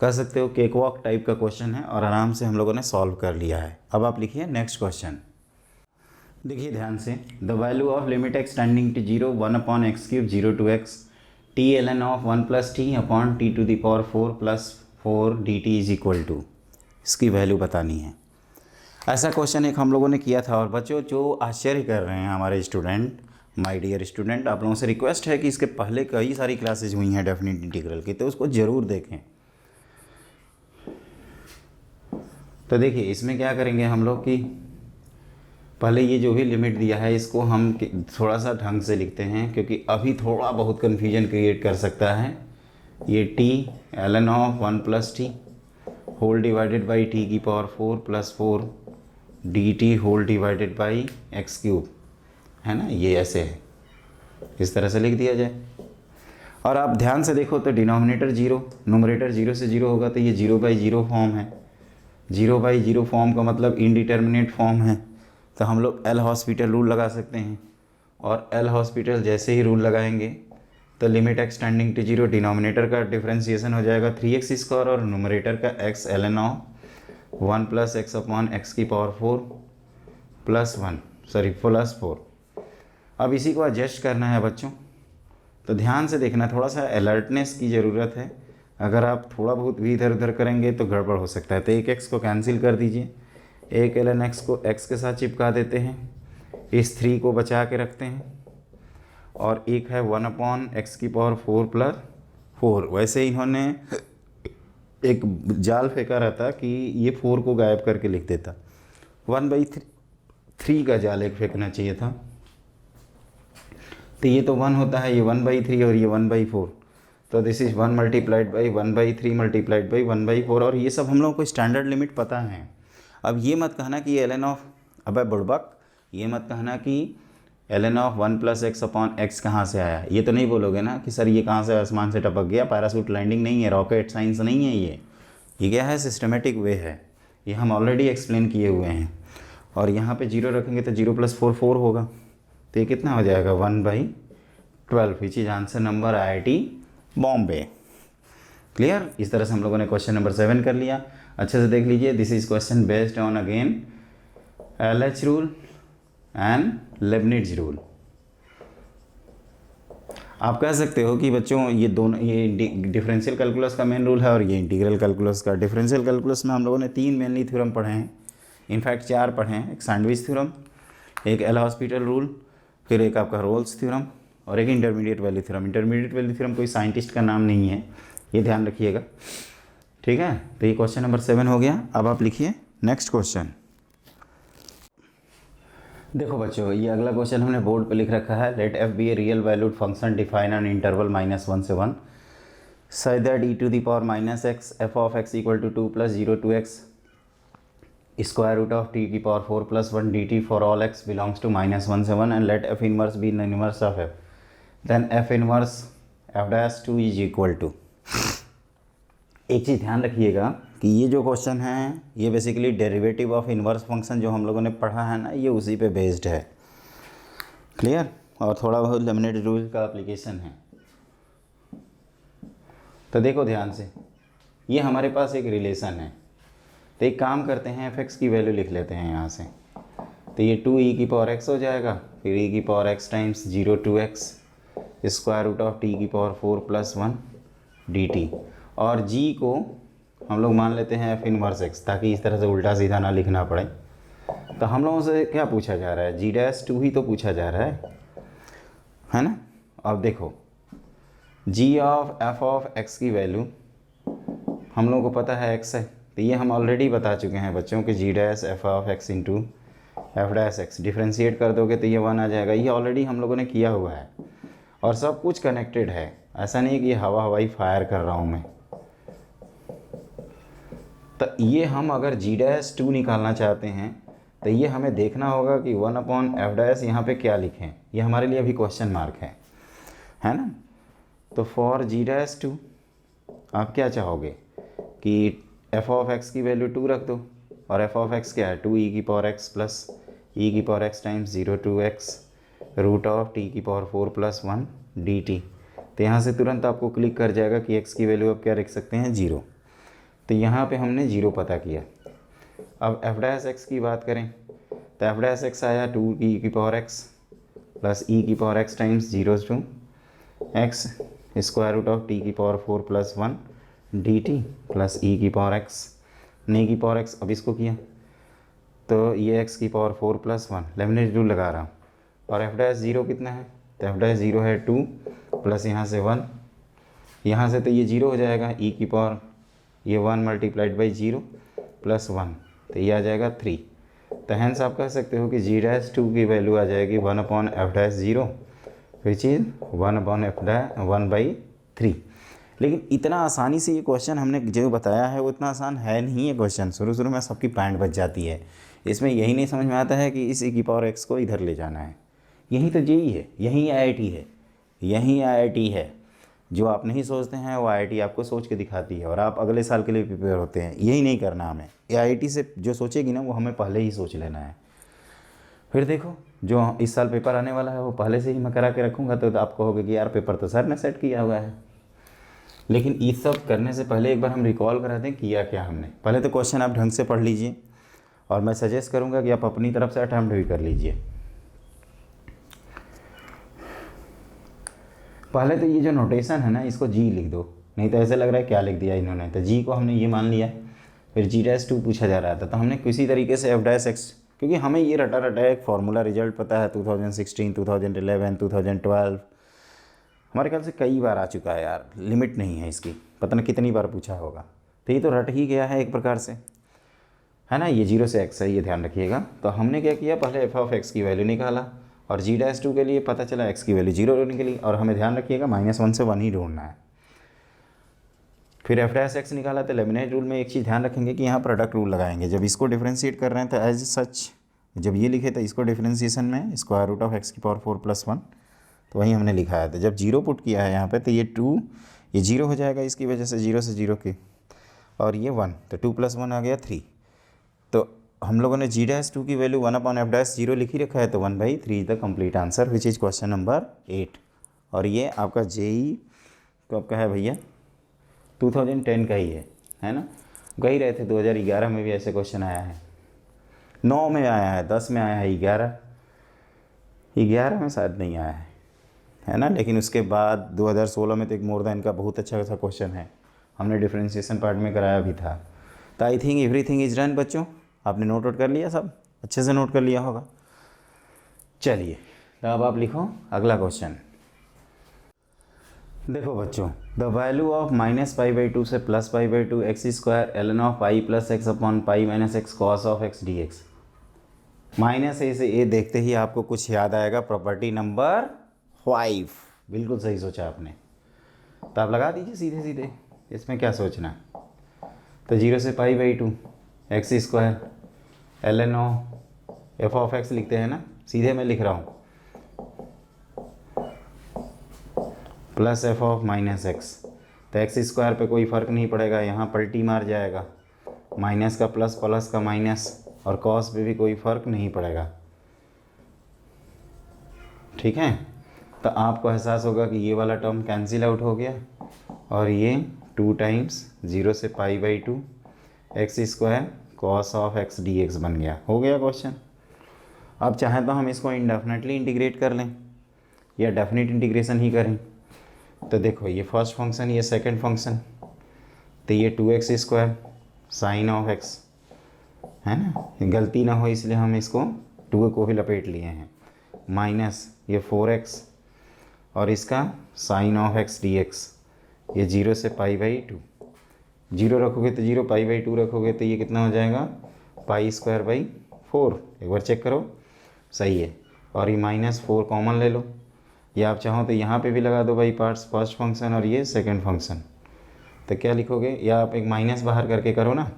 कह सकते हो केक वॉक टाइप का क्वेश्चन है, और आराम से हम लोगों ने सॉल्व कर लिया है। अब आप लिखिए नेक्स्ट क्वेश्चन। देखिए ध्यान से, the value of limit x tending to 0 1/x³ 0 to x t ln of 1 + t/t⁴ + 4 dt is equal to, इसकी वैल्यू बतानी है। ऐसा क्वेश्चन एक हम लोगों ने किया था। और बच्चों जो आश्चर्य कर रहे हैं हमारे स्टूडेंट, माय डियर स्टूडेंट, आप लोगों से रिक्वेस्ट है कि इसके पहले कई सारी क्लासेज हुई हैं डेफिनेट इंटीग्रल की, तो उसको ज़रूर देखें। तो देखिए इसमें क्या करेंगे हम लोग कि पहले ये जो भी लिमिट दिया है इसको हम थोड़ा सा ढंग से लिखते हैं, क्योंकि अभी थोड़ा बहुत कन्फ्यूजन क्रिएट कर सकता है। ये t ln of 1 + t whole divided by t⁴ + 4 dt whole divided by x³ है ना, ये ऐसे है, इस तरह से लिख दिया जाए। और आप ध्यान से देखो तो डिनोमिनेटर 0, नोमरेटर 0 से 0 होगा, तो ये 0/0 फॉर्म है। 0/0 फॉर्म का मतलब इनडिटर्मिनेट फॉर्म है, तो हम लोग एल हॉस्पिटल रूल लगा सकते हैं। और एल हॉस्पिटल जैसे ही रूल लगाएंगे तो limit x tending to 0, denominator का डिफ्रेंसिएशन हो जाएगा 3x² और नोमरेटर का x ln of 1 + x/x⁴ + 4। अब इसी को एडजस्ट करना है बच्चों, तो ध्यान से देखना, थोड़ा सा अलर्टनेस की ज़रूरत है। अगर आप थोड़ा बहुत भी इधर उधर करेंगे तो गड़बड़ हो सकता है। तो एक x को कैंसिल कर दीजिए, एक ln x को x के साथ चिपका देते हैं, इस 3 को बचा के रखते हैं, और एक है 1/x⁴ + 4। वैसे इन्होंने एक जाल फेंका रहता कि ये 4 को गायब करके लिख देता। 1/3 का जाल एक फेंकना चाहिए था, तो ये तो 1 होता है, ये 1/3 और ये 1/4, तो this is 1 multiplied by 1/3 multiplied by 1/4, और ये सब हम लोगों को स्टैंडर्ड लिमिट पता है। अब ये मत कहना कि ln ऑफ, अबे बुड़बक, ये मत कहना कि ln of 1 + x upon x कहाँ से आया। ये तो नहीं बोलोगे ना कि सर ये कहाँ से आसमान से टपक गया, पैरासूट लैंडिंग नहीं है, रॉकेट साइंस नहीं है ये क्या है, सिस्टमेटिक वे है, ये हम ऑलरेडी एक्सप्लेन किए हुए हैं। और यहाँ पे 0 रखेंगे तो 0 + 4 4 होगा, तो ये कितना हो जाएगा 1/12, विच is answer number IIT Bombay. Clear. इस तरह से हम लोगों ने क्वेश्चन नंबर 7 कर लिया। अच्छे से देख लीजिए, this is question based on again LH rule and Leibniz rule. आप कह सकते हो कि बच्चों ये दोनों, ये डिफरेंशियल कैलकुलस का मेन रूल है और ये इंटीग्रल कैलकुलस का। डिफरेंशियल कैलकुलस में हम लोगों ने 3 मेनली थ्योरम पढ़े हैं, इनफैक्ट 4 पढ़े हैं, एक सैंडविच थ्योरम, एक एल हॉस्पिटल रूल, फिर एक आपका रोल्स थ्योरम और एक intermediate value theorem. Intermediate value theorem कोई साइंटिस्ट का नाम नहीं है, ये ध्यान रखिएगा, ठीक है। तो ये क्वेश्चन नंबर 7 हो गया। अब आप लिखिए नेक्स्ट क्वेश्चन। देखो बच्चों, ये अगला क्वेश्चन हमने बोर्ड पे लिख रखा है, let f be a real valued function define on interval -1 से 1 such that e⁻x f of x equal to 2 + 0 to x square root of t⁴ + 1 dt for all x belongs to -1 से 1 and let f inverse be the inverse of f, then f inverse f dash 2 is equal to। एक चीज़ ध्यान रखिएगा कि ये जो question है ये basically derivative of inverse function जो हम लोगों ने पढ़ा है ना, ये उसी पे बेस्ड है। क्लियर। और थोड़ा बहुत लेबनिट्ज रूल का एप्लीकेशन है। तो देखो ध्यान से, ये हमारे पास एक रिलेशन है, तो एक काम करते हैं, f(x) की वैल्यू लिख लेते हैं यहाँ से, तो ये 2e⁻x हो जाएगा, फिर e⁻x times 0 to x square root of t⁴ + 1 dt, और g को हम लोग मान लेते हैं f इनवर्स x, ताकि इस तरह से उल्टा सीधा ना लिखना पड़े। तो हम लोगों से क्या पूछा जा रहा है, g'2 ही तो पूछा जा रहा है ना। अब देखो g of f of x की वैल्यू हम लोगों को पता है x है, तो ये हम ऑलरेडी बता चुके हैं बच्चों कि g' f of x into f'(x) differentiate कर दोगे तो ये 1 आ जाएगा। ये ऑलरेडी हम लोगों ने किया हुआ है और सब कुछ कनेक्टेड है, ऐसा नहीं कि ये हवाई फायर कर रहा हूँ मैं। तो ये हम अगर g'2 निकालना चाहते हैं तो ये हमें देखना होगा कि 1/f' यहाँ पे क्या लिखें, ये हमारे लिए अभी क्वेश्चन मार्क है ना। तो फॉर g'2 आप क्या चाहोगे कि f ऑफ x की वैल्यू 2 रख दो, और f ऑफ x क्या है, 2e⁻x plus e⁻x times 0 to x root of t⁴ + 1 dt। तो यहाँ से तुरंत आपको क्लिक कर जाएगा कि x की वैल्यू अब क्या रख सकते हैं, 0। तो यहाँ पे हमने 0 पता किया। अब f' की बात करें तो f' आया 2e⁻x plus e⁻x times 0 to x square root of t⁴ + 1 dt plus e⁻x ने e⁻x, अब इसको किया तो ये x⁴ + 1 लेबनिट्ज रूल लगा रहा हूँ, और f'0 कितना है, तो f'0 है 2 प्लस यहाँ से 1, यहाँ से तो ये 0 हो जाएगा, ये 1 मल्टीप्लाइड बाई 0 + 1, तो ये आ जाएगा 3। तो हैंस आप कह सकते हो कि g'2 की वैल्यू आ जाएगी 1/f'0 विच इज़ 1/3। लेकिन इतना आसानी से ये क्वेश्चन हमने जो बताया है वो इतना आसान है नहीं। ये क्वेश्चन शुरू में सबकी पैंट बच जाती है, इसमें यही नहीं समझ में आता है कि इस e⁻x को इधर ले जाना है। यही तो जेई है, यही IIT है। जो आप नहीं सोचते हैं वो IIT आपको सोच के दिखाती है और आप अगले साल के लिए प्रिपेयर होते हैं। यही नहीं करना हमें, IIT से जो सोचेगी ना वो हमें पहले ही सोच लेना है। फिर देखो जो इस साल पेपर आने वाला है वो पहले से ही मैं करा के रखूँगा, तो आप कहोगे कि यार पेपर तो सर ने सेट किया हुआ है। लेकिन ये सब करने से पहले एक बार हम रिकॉल करा दें किया क्या हमने। पहले तो क्वेश्चन आप ढंग से पढ़ लीजिए, और मैं सजेस्ट करूँगा कि आप अपनी तरफ से अटैम्प्ट भी कर लीजिए। पहले तो ये जो नोटेशन है ना, इसको जी लिख दो, नहीं तो ऐसे लग रहा है क्या लिख दिया इन्होंने। तो जी को हमने ये मान लिया, फिर g'2 पूछा जा रहा था तो हमने किसी तरीके से f'(x), क्योंकि हमें ये रटा एक फार्मूला रिजल्ट पता है 2016, 2011, 2012, हमारे ख्याल से कई बार आ चुका है यार, लिमिट नहीं है इसकी, पता नहीं कितनी बार पूछा होगा। तो ये तो रट ही गया है एक प्रकार से, है ना। ये 0 से x है, ये ध्यान रखिएगा। तो हमने क्या किया, पहले एफ ऑफ एक्स की वैल्यू निकाला और g'2 के लिए पता चला x की वैल्यू 0 निकली, और हमें ध्यान रखिएगा -1 से 1 ही ढूंढना है। फिर f' निकाला। तो लेमिनेट रूल में एक चीज़ ध्यान रखेंगे कि यहाँ प्रोडक्ट रूल लगाएंगे। जब इसको डिफ्रेंशिएट कर रहे हैं तो एज सच जब ये लिखे तो इसको डिफ्रेंशिएशन में स्क्वायर रूट ऑफ x⁴ + 1, तो वही हमने लिखा है। तो जब 0 पुट किया है यहाँ पे तो ये 2, ये 0 हो जाएगा इसकी वजह से, 0 से 0 के, और ये 1, तो 2 + 1 आ गया 3। तो हम लोगों ने g'2 की वैल्यू 1/f'0 लिखी रखा है, तो 1/3 is the complete answer which is question number 8। और ये आपका जेई तो आपका है भैया 2010 का ही है ना। गई रहे थे 2011 में भी ऐसे क्वेश्चन आया है, 9 में आया है, 10 में आया है, 11 में शायद नहीं आया है ना। लेकिन उसके बाद 2016 में तो एक मोर देन का बहुत अच्छा सा क्वेश्चन है, हमने डिफ्रेंशिएशन पार्ट में कराया भी था। तो I think everything is done बच्चों। आपने नोट आउट कर लिया, सब अच्छे से नोट कर लिया होगा। चलिए तो अब आप लिखो अगला क्वेश्चन। देखो बच्चों, द वैल्यू ऑफ -π/2 से +π/2 x² ln of pi + x/पाई - x cos of x dx। -a से a देखते ही आपको कुछ याद आएगा, प्रॉपर्टी नंबर 5। बिल्कुल सही सोचा आपने। तो आप लगा दीजिए सीधे सीधे, इसमें क्या सोचना है। तो 0 से π/2 x² ln of f of x लिखते हैं ना, सीधे मैं लिख रहा हूँ, प्लस f ऑफ -x। तो x² पे कोई फ़र्क नहीं पड़ेगा, यहाँ पलटी मार जाएगा, माइनस का प्लस, प्लस का माइनस, और कॉस पे भी कोई फ़र्क नहीं पड़ेगा। ठीक है, तो आपको एहसास होगा कि ये वाला टर्म कैंसिल आउट हो गया, और ये 2 टाइम्स 0 से π/2 x² cos of x dx बन गया। हो गया क्वेश्चन। अब चाहें तो हम इसको इंडेफिनेटली इंटीग्रेट कर लें या डेफिनेट इंटीग्रेशन ही करें। तो देखो, ये फर्स्ट फंक्शन, ये सेकंड फंक्शन, तो ये 2x² साइन ऑफ x है ना, गलती ना हो इसलिए हम इसको 2 को ही लपेट लिए हैं, माइनस ये 4x और इसका साइन ऑफ x dx, ये 0 से π/2। 0 रखोगे तो 0, π/2 रखोगे तो ये कितना हो जाएगा, π²/4। एक बार चेक करो, सही है। और ये -4 कॉमन ले लो, या आप चाहो तो यहाँ पे भी लगा दो भाई पार्ट्स, फर्स्ट फंक्शन और ये सेकंड फंक्शन। तो क्या लिखोगे, या आप एक माइनस बाहर करके करो ना,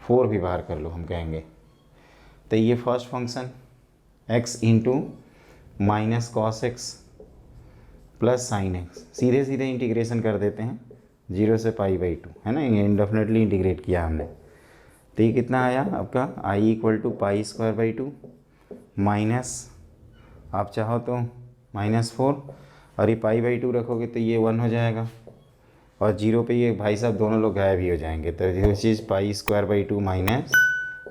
4 भी बाहर कर लो हम कहेंगे। तो ये first function x into minus cos x plus sine x, सीधे सीधे इंटीग्रेशन कर देते हैं 0 से π/2, है ना, ये इंडेफिनेटली इंटीग्रेट किया हमने। तो ये कितना आया आपका, i = π² माइनस, आप चाहो तो -4, और ये π/2 रखोगे तो ये 1 हो जाएगा, और 0 पे ये भाई साहब दोनों लोग गायब ही हो जाएंगे। तो दिस चीज़ π² -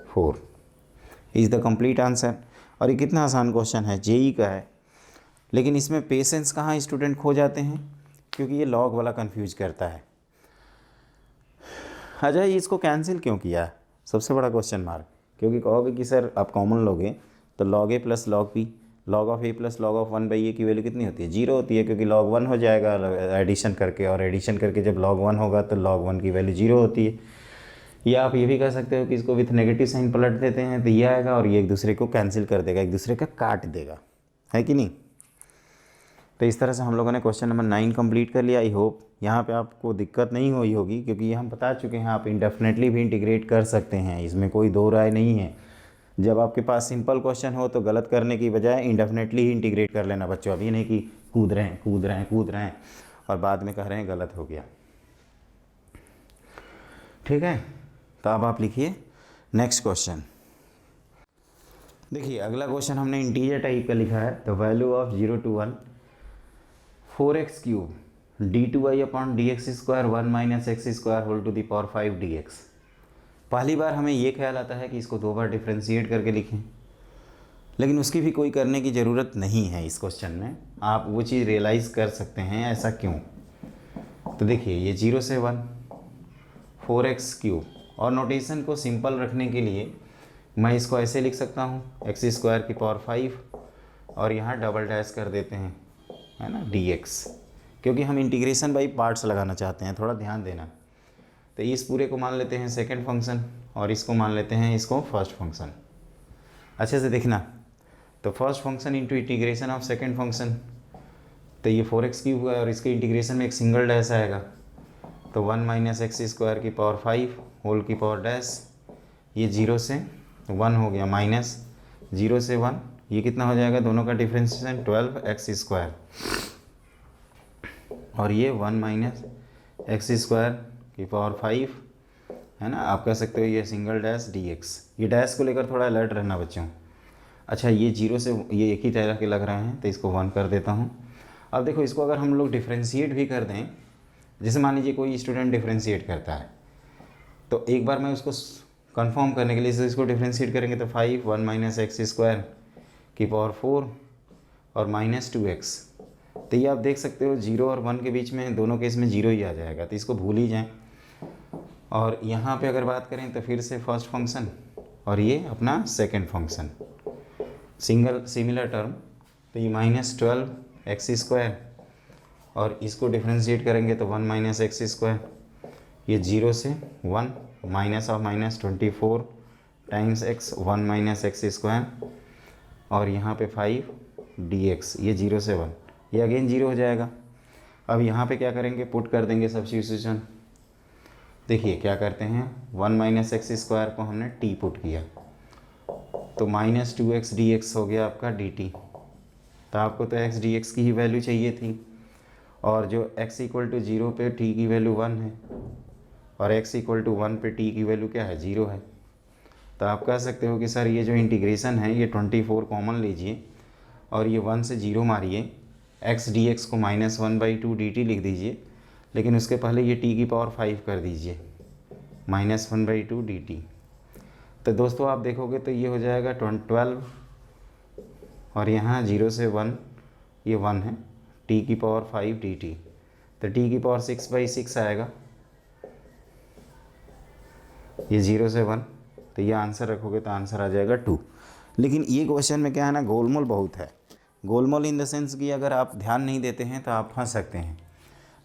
4 इज़ द कंप्लीट आंसर। और ये कितना आसान क्वेश्चन है, जेई का है, लेकिन इसमें पेशेंस कहाँ स्टूडेंट खो जाते हैं, क्योंकि ये लॉग वाला कंफ्यूज करता है। अच्छा, ये इसको कैंसिल क्यों किया, सबसे बड़ा क्वेश्चन मार्क। क्योंकि कहोगे कि सर आप कॉमन लोगे तो log a + log b, log of a + log of 1/a की वैल्यू कितनी होती है, 0 होती है, क्योंकि log 1 हो जाएगा एडिशन करके, और एडिशन करके जब log 1 होगा तो log 1 की वैल्यू 0 होती है। या आप ये भी कह सकते हो कि इसको विथ नेगेटिव साइन पलट देते हैं तो ये आएगा, और ये एक दूसरे को कैंसिल कर देगा, एक दूसरे का काट देगा, है कि नहीं। तो इस तरह से हम लोगों ने क्वेश्चन नंबर 9 कंप्लीट कर लिया। आई होप यहाँ पे आपको दिक्कत नहीं हुई होगी, क्योंकि ये हम बता चुके हैं आप इंडेफिनेटली भी इंटीग्रेट कर सकते हैं, इसमें कोई दो राय नहीं है। जब आपके पास सिंपल क्वेश्चन हो तो गलत करने की बजाय इंडेफिनेटली ही इंटीग्रेट कर लेना बच्चों। अब ये नहीं कि कूद रहे हैं और बाद में कह रहे हैं गलत हो गया। ठीक है, तो अब आप लिखिए नेक्स्ट क्वेश्चन। देखिए अगला क्वेश्चन हमने इंटीजर टाइप का लिखा है। The value of 0 to 1 4x³ d2i/dx² 1 - x² whole to the power 5 dx। पहली बार हमें ये ख्याल आता है कि इसको 2 बार डिफ्रेंशिएट करके लिखें, लेकिन उसकी भी कोई करने की ज़रूरत नहीं है। इस क्वेश्चन में आप वो चीज़ रियलाइज़ कर सकते हैं, ऐसा क्यों। तो देखिए ये 0 से 1 4x³, और नोटेशन को सिंपल रखने के लिए मैं इसको ऐसे लिख सकता हूँ x² की पावर 5, और यहाँ डबल डैश कर देते हैं, है ना, dx, क्योंकि हम इंटीग्रेशन बाई पार्ट्स लगाना चाहते हैं, थोड़ा ध्यान देना। तो इस पूरे को मान लेते हैं सेकंड फंक्शन और इसको मान लेते हैं इसको फर्स्ट फंक्शन। अच्छे से देखना, तो first function into integration of second function, तो ये 4x³ हुआ है और इसके इंटीग्रेशन में एक सिंगल डैश आएगा, तो 1 माइनस एक्स स्क्वायर की पावर 5 होल की पावर डैश, ये 0 से 1 हो गया, माइनस 0 से 1, ये कितना हो जाएगा, दोनों का डिफ्रेंशिएशन 12x², और ये 1 माइनस एक्स स्क्वायर की पावर 5 है ना, आप कह सकते हो ये सिंगल डैश dx। ये डैश को लेकर थोड़ा अलर्ट रहना बच्चों। अच्छा, ये 0 से ये एक ही तरह के लग रहे हैं, तो इसको 1 कर देता हूँ। अब देखो, इसको अगर हम लोग डिफ्रेंशिएट भी कर दें, जैसे मान लीजिए कोई स्टूडेंट डिफ्रेंशिएट करता है, तो एक बार मैं उसको कंफर्म करने के लिए इसको डिफ्रेंशिएट करेंगे, तो 5 1 माइनस एक्स स्क्वायर की पावर 4 और माइनस 2x, तो ये आप देख सकते हो 0 और 1 के बीच में दोनों केस में 0 ही आ जाएगा, तो इसको भूल ही जाएं। और यहाँ पे अगर बात करें तो फिर से फर्स्ट फंक्शन और ये अपना सेकंड फंक्शन, सिमिलर टर्म, तो ये -12x², और इसको डिफ्रेंशिएट करेंगे तो 1 माइनस एक्स स्क्वायर, ये 0 से 1 minus of -24 times x 1 minus x square, और यहाँ पे 5 dx, ये 0 से 1, ये अगेन 0 हो जाएगा। अब यहाँ पे क्या करेंगे, पुट कर देंगे सब्स्टिट्यूशन। देखिए क्या करते हैं, 1 माइनस एक्स स्क्वायर को हमने t पुट किया, तो -2x dx हो गया आपका dt, तो आपको तो x dx की ही वैल्यू चाहिए थी, और जो x = 0 पे t की वैल्यू 1 है और x = 1 पे t की वैल्यू क्या है, 0 है। तो आप कह सकते हो कि सर ये जो इंटीग्रेशन है ये 24 कॉमन लीजिए और ये 1 से 0 मारिए, x dx को -1/2 dt लिख दीजिए, लेकिन उसके पहले ये t की पावर 5 कर दीजिए, -1/2 dt। तो दोस्तों आप देखोगे तो ये हो जाएगा 12, और यहाँ 0 से 1, ये 1 है, t की पावर 5 dt, तो t की पावर 6/6 आएगा, ये 0 से 1, तो ये आंसर रखोगे तो आंसर आ जाएगा 2। लेकिन ये क्वेश्चन में क्या है ना, गोलमोल बहुत है, गोलमोल इन द सेंस कि अगर आप ध्यान नहीं देते हैं तो आप फंस सकते हैं।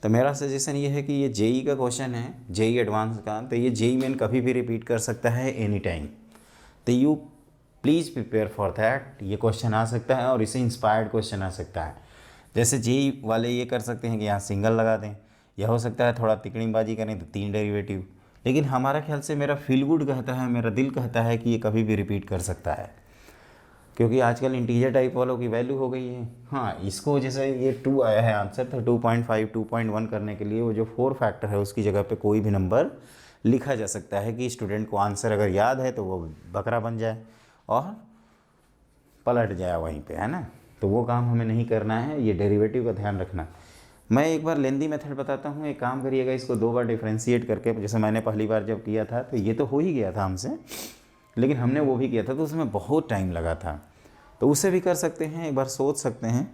तो मेरा सजेशन ये है कि ये जेई का क्वेश्चन है, जेई एडवांस का, तो ये जेई मेन कभी भी रिपीट कर सकता है एनी टाइम, तो you please prepare for that. ये क्वेश्चन आ सकता है और इसे इंस्पायर्ड क्वेश्चन आ सकता है। जैसे जेई वाले ये कर सकते हैं कि यहाँ सिंगल लगा दें, या हो सकता है थोड़ा तिकड़ीबाजी करें तो 3 डेरिवेटिव, लेकिन हमारा ख्याल से मेरा फील गुड कहता है, मेरा दिल कहता है कि ये कभी भी रिपीट कर सकता है, क्योंकि आजकल इंटीजर टाइप वालों की वैल्यू हो गई है। हाँ, इसको जैसे ये 2 आया है आंसर, तो 2.5 2.1 करने के लिए वो जो 4 फैक्टर है उसकी जगह पे कोई भी नंबर लिखा जा सकता है कि स्टूडेंट को आंसर अगर याद है तो वो बकरा बन जाए और पलट जाए वहीं पे, है ना। तो वो काम हमें नहीं करना है, ये डेरिवेटिव का ध्यान रखना। मैं एक बार लेंदी मेथड बताता हूँ, एक काम करिएगा, इसको 2 बार डिफ्रेंशिएट करके, जैसे मैंने पहली बार जब किया था तो ये तो हो ही गया था हमसे, लेकिन हमने वो भी किया था तो उसमें बहुत टाइम लगा था, तो उसे भी कर सकते हैं, एक बार सोच सकते हैं,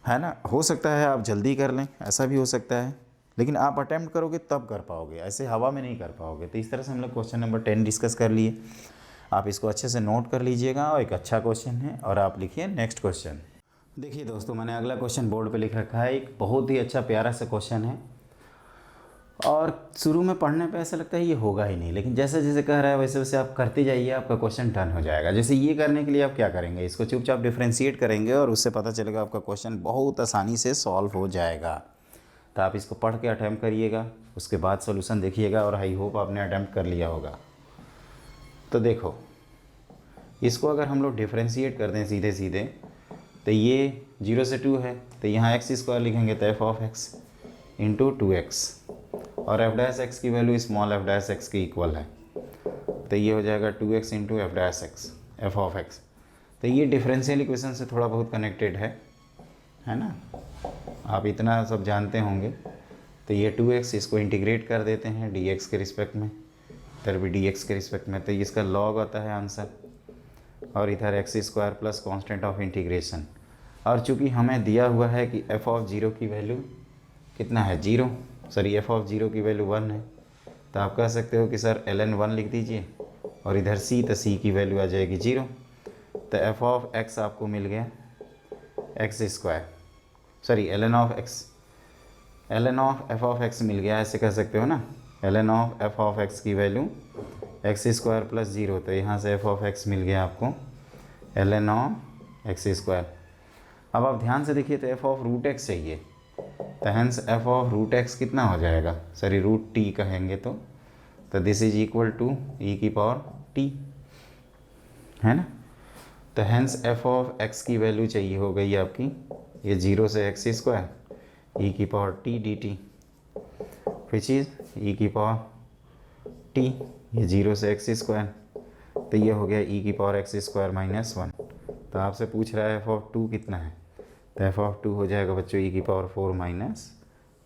है ना। हो सकता है आप जल्दी कर लें, ऐसा भी हो सकता है, लेकिन आप अटैम्प्ट करोगे तब कर पाओगे, ऐसे हवा में नहीं कर पाओगे। तो इस तरह से हम लोग क्वेश्चन नंबर 10 डिस्कस कर लिए। आप इसको अच्छे से नोट कर लीजिएगा, और एक अच्छा क्वेश्चन है, और आप लिखिए नेक्स्ट क्वेश्चन। देखिए दोस्तों, मैंने अगला क्वेश्चन बोर्ड पे लिख रखा है, एक बहुत ही अच्छा प्यारा सा क्वेश्चन है, और शुरू में पढ़ने पे ऐसा लगता है ये होगा ही नहीं, लेकिन जैसे जैसे कह रहा है वैसे वैसे आप करते जाइए, आपका क्वेश्चन टर्न हो जाएगा। जैसे ये करने के लिए आप क्या करेंगे, इसको चुपचाप डिफ्रेंशिएट करेंगे और उससे पता चलेगा आपका क्वेश्चन बहुत आसानी से सॉल्व हो जाएगा। तो आप इसको पढ़ के अटैम्प्ट करिएगा, उसके बाद सोल्यूशन देखिएगा, और आई होप आपने अटैम्प्ट कर लिया होगा। तो देखो, इसको अगर हम लोग डिफ्रेंशिएट कर दें सीधे सीधे, तो ये 0 से 2 है, तो यहाँ x² लिखेंगे तो f(x) × 2x, और f' की वैल्यू स्मॉल f' के इक्वल है, तो ये हो जाएगा 2x × f'(x). तो ये डिफरेंशियल इक्वेशन से थोड़ा बहुत कनेक्टेड है ना, आप इतना सब जानते होंगे। तो ये 2x, इसको इंटीग्रेट कर देते हैं dx के रिस्पेक्ट में, इधर भी dx के रिस्पेक्ट में, तो इसका लॉग आता है आंसर, और इधर x² plus constant of integration. और चूँकि हमें दिया हुआ है कि f(0) की वैल्यू कितना है, 0, सॉरी f(0) की वैल्यू 1 है, तो आप कह सकते हो कि सर ln 1 लिख दीजिए, और इधर c, तो c की वैल्यू आ जाएगी 0, तो f(x) आपको मिल गया x², sorry ln of f(x) मिल गया, ऐसे कह सकते हो ना। ln of F of x की value x square plus zero, तो यहाँ से एफ ऑफ एक्स मिल गया आपको ln ऑफ एक्स स्क्वायर। अब आप ध्यान से देखिए तो एफ ऑफ रूट एक्स चाहिए, तो hence f of root x कितना हो जाएगा, सॉरी रूट टी कहेंगे तो this is equal to e की पावर टी, है ना। तो हैंस एफ ऑफ एक्स की वैल्यू चाहिए हो गई आपकी ये 0 से एक्स स्क्वायर ई की power t d t, which is e की पावर टी, ये 0 से एक्स स्क्वायर, तो ये हो गया ई की पावर एक्स स्क्वायर माइनस 1। तो आपसे पूछ रहा है एफ ऑफ 2 कितना है, तो एफ ऑफ 2 हो जाएगा बच्चों ई की पावर 4 माइनस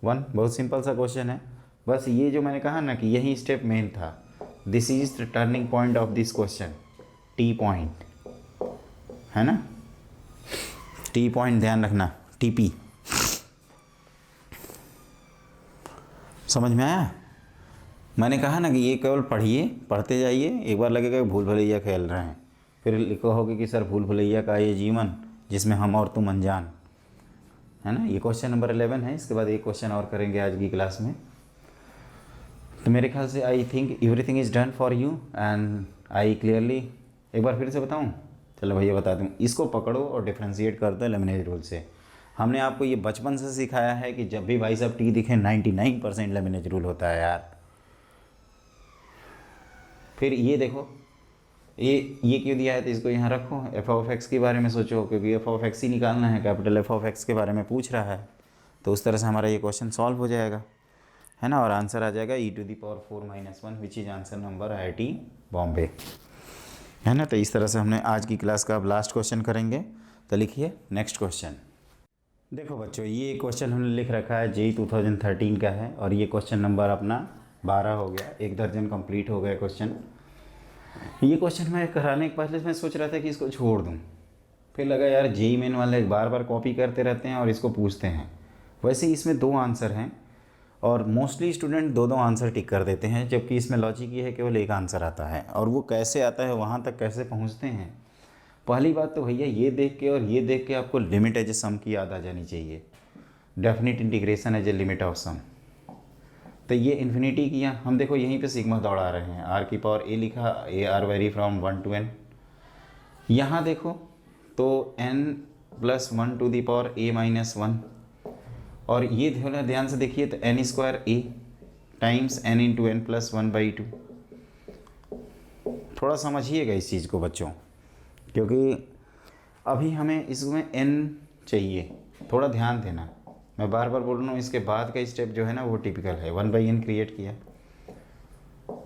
1। बहुत सिंपल सा क्वेश्चन है, बस ये जो मैंने कहा ना कि यही स्टेप मेन था, this is the turning point of this question, T point, है ना, टी पॉइंट ध्यान रखना, टीपी, समझ में आया। मैंने कहा ना कि ये केवल पढ़िए, पढ़ते जाइए, एक बार लगेगा कि भूल भुलैया खेल रहे हैं, फिर लिखोगे कि सर भूल भुलैया का ये जीवन जिसमें हम और तुम अनजान, है ना। ये क्वेश्चन नंबर 11 है, इसके बाद एक क्वेश्चन और करेंगे आज की क्लास में। तो मेरे ख्याल से I think everything is done for you and I clearly, एक बार फिर से बताऊं, चलो भैया बता दूं, इसको पकड़ो और डिफ्रेंशिएट कर दो लेमिनेज रूल से। हमने आपको ये बचपन से सिखाया है कि जब भी भाई साहब टी दिखे 99% लेमिनेज रूल होता है यार। फिर ये देखो, ये क्यों दिया है, तो इसको यहाँ रखो, एफ ऑफ एक्स के बारे में सोचो, क्योंकि एफ ऑफ एक्स ही निकालना है, कैपिटल एफ ऑफ एक्स के बारे में पूछ रहा है, तो उस तरह से हमारा ये क्वेश्चन सॉल्व हो जाएगा, है ना। और आंसर आ जाएगा e to the power 4 minus 1, which is answer number IIT Bombay, है ना। तो इस तरह से हमने आज की क्लास का अब लास्ट क्वेश्चन करेंगे। तो लिखिए नेक्स्ट क्वेश्चन। देखो बच्चों, ये क्वेश्चन हमने लिख रखा है JEE 2013 का है, और ये क्वेश्चन नंबर अपना 12 हो गया, 1 दर्जन कंप्लीट हो गया क्वेश्चन। ये क्वेश्चन मैं कराने के पहले मैं सोच रहा था कि इसको छोड़ दूँ, फिर लगा यार JEE मेन वाले बार बार कॉपी करते रहते हैं और इसको पूछते हैं। वैसे इसमें 2 आंसर हैं और मोस्टली स्टूडेंट 2-2 आंसर टिक कर देते हैं, जबकि इसमें लॉजिक ये है केवल 1 आंसर आता है। और वो कैसे आता है, वहाँ तक कैसे पहुँचते हैं, पहली बात तो भैया ये देख के और ये देख के आपको लिमिट एज ए सम की याद आ जानी चाहिए, definite integration as a limit of sum. तो ये इन्फिनिटी किया हम, देखो यहीं पे सिग्मा दौड़ा रहे हैं, आर की पावर ए लिखा, a r vary from 1 to n। यहाँ देखो तो n plus 1 to the power a minus 1, और ये थोड़ा ध्यान से देखिए तो n square a times n into n plus 1/2। थोड़ा समझिएगा इस चीज़ को बच्चों, क्योंकि अभी हमें इसमें n चाहिए, थोड़ा ध्यान देना। मैं बार बार बोल रहा हूँ, इसके बाद का स्टेप जो है ना वो टिपिकल है, 1/n क्रिएट किया,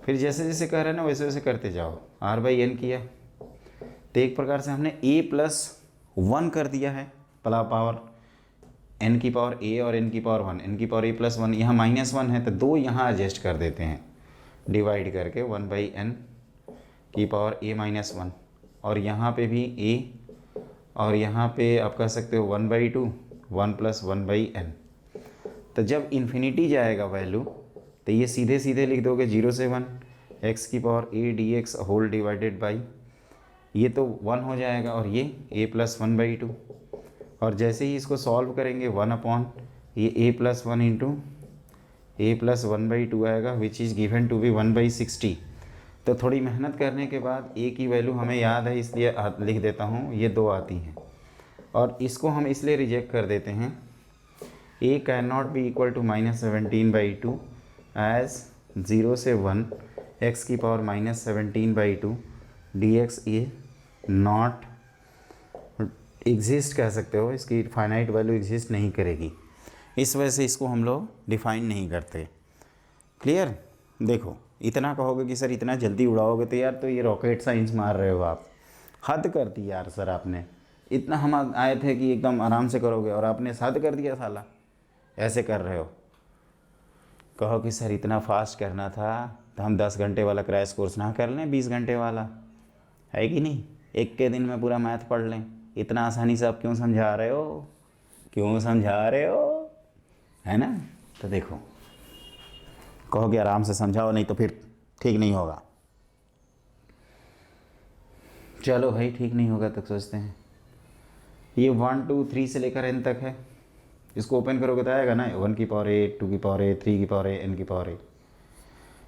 फिर जैसे जैसे कह रहे हैं ना वैसे वैसे करते जाओ, r/n किया, तो एक प्रकार से हमने a प्लस 1 कर दिया है, पला पावर n की पावर a और n की पावर 1, n की पावर a प्लस 1, यहाँ माइनस 1 है तो 2 यहाँ एडजस्ट कर देते हैं डिवाइड करके 1/n की पावर a माइनस 1, और यहाँ पे भी a, और यहाँ पे आप कह सकते हो 1/2, 1 प्लस 1/n। तो जब इन्फिनिटी जाएगा वैल्यू तो ये सीधे सीधे लिख दोगे 0 से 1 x की power a dx whole divided by, ये तो 1 हो जाएगा, और ये a प्लस 1/2, और जैसे ही इसको सॉल्व करेंगे 1 अपॉन ये a plus 1 into a plus 1/2 आएगा, which is given to be 1/60। तो थोड़ी मेहनत करने के बाद a की वैल्यू हमें याद है इसलिए लिख देता हूँ, ये 2 आती हैं, और इसको हम इसलिए रिजेक्ट कर देते हैं, a can not be equal to -17/2 as 0 से 1 x की power -17/2 dx a not exist कह सकते हो, इसकी फाइनाइट वैल्यू एग्जिस्ट नहीं करेगी, इस वजह से इसको हम लोग डिफाइन नहीं करते। क्लियर। देखो इतना कहोगे कि सर इतना जल्दी उड़ाओगे तो यार तो ये रॉकेट साइंस मार रहे हो आप, हद कर दी यार सर आपने, इतना हम आए थे कि एकदम आराम से करोगे और आपने हद कर दिया साला, ऐसे कर रहे हो। कहो कि सर इतना फास्ट करना था तो हम 10 घंटे वाला क्रैश कोर्स ना कर लें, 20 घंटे वाला, है कि नहीं, एक के दिन में पूरा मैथ पढ़ लें। इतना आसानी से आप क्यों समझा रहे हो, क्यों समझा रहे हो, है ना। तो देखो कहो कि आराम से समझाओ, नहीं तो फिर ठीक नहीं होगा। चलो भाई ठीक नहीं होगा तक सोचते हैं, ये 1 2 3 से लेकर n तक है, इसको ओपन करोगे तो आएगा ना 1 की पावर a, 2 की पावर a, 3 की पावर a, n की पावर a।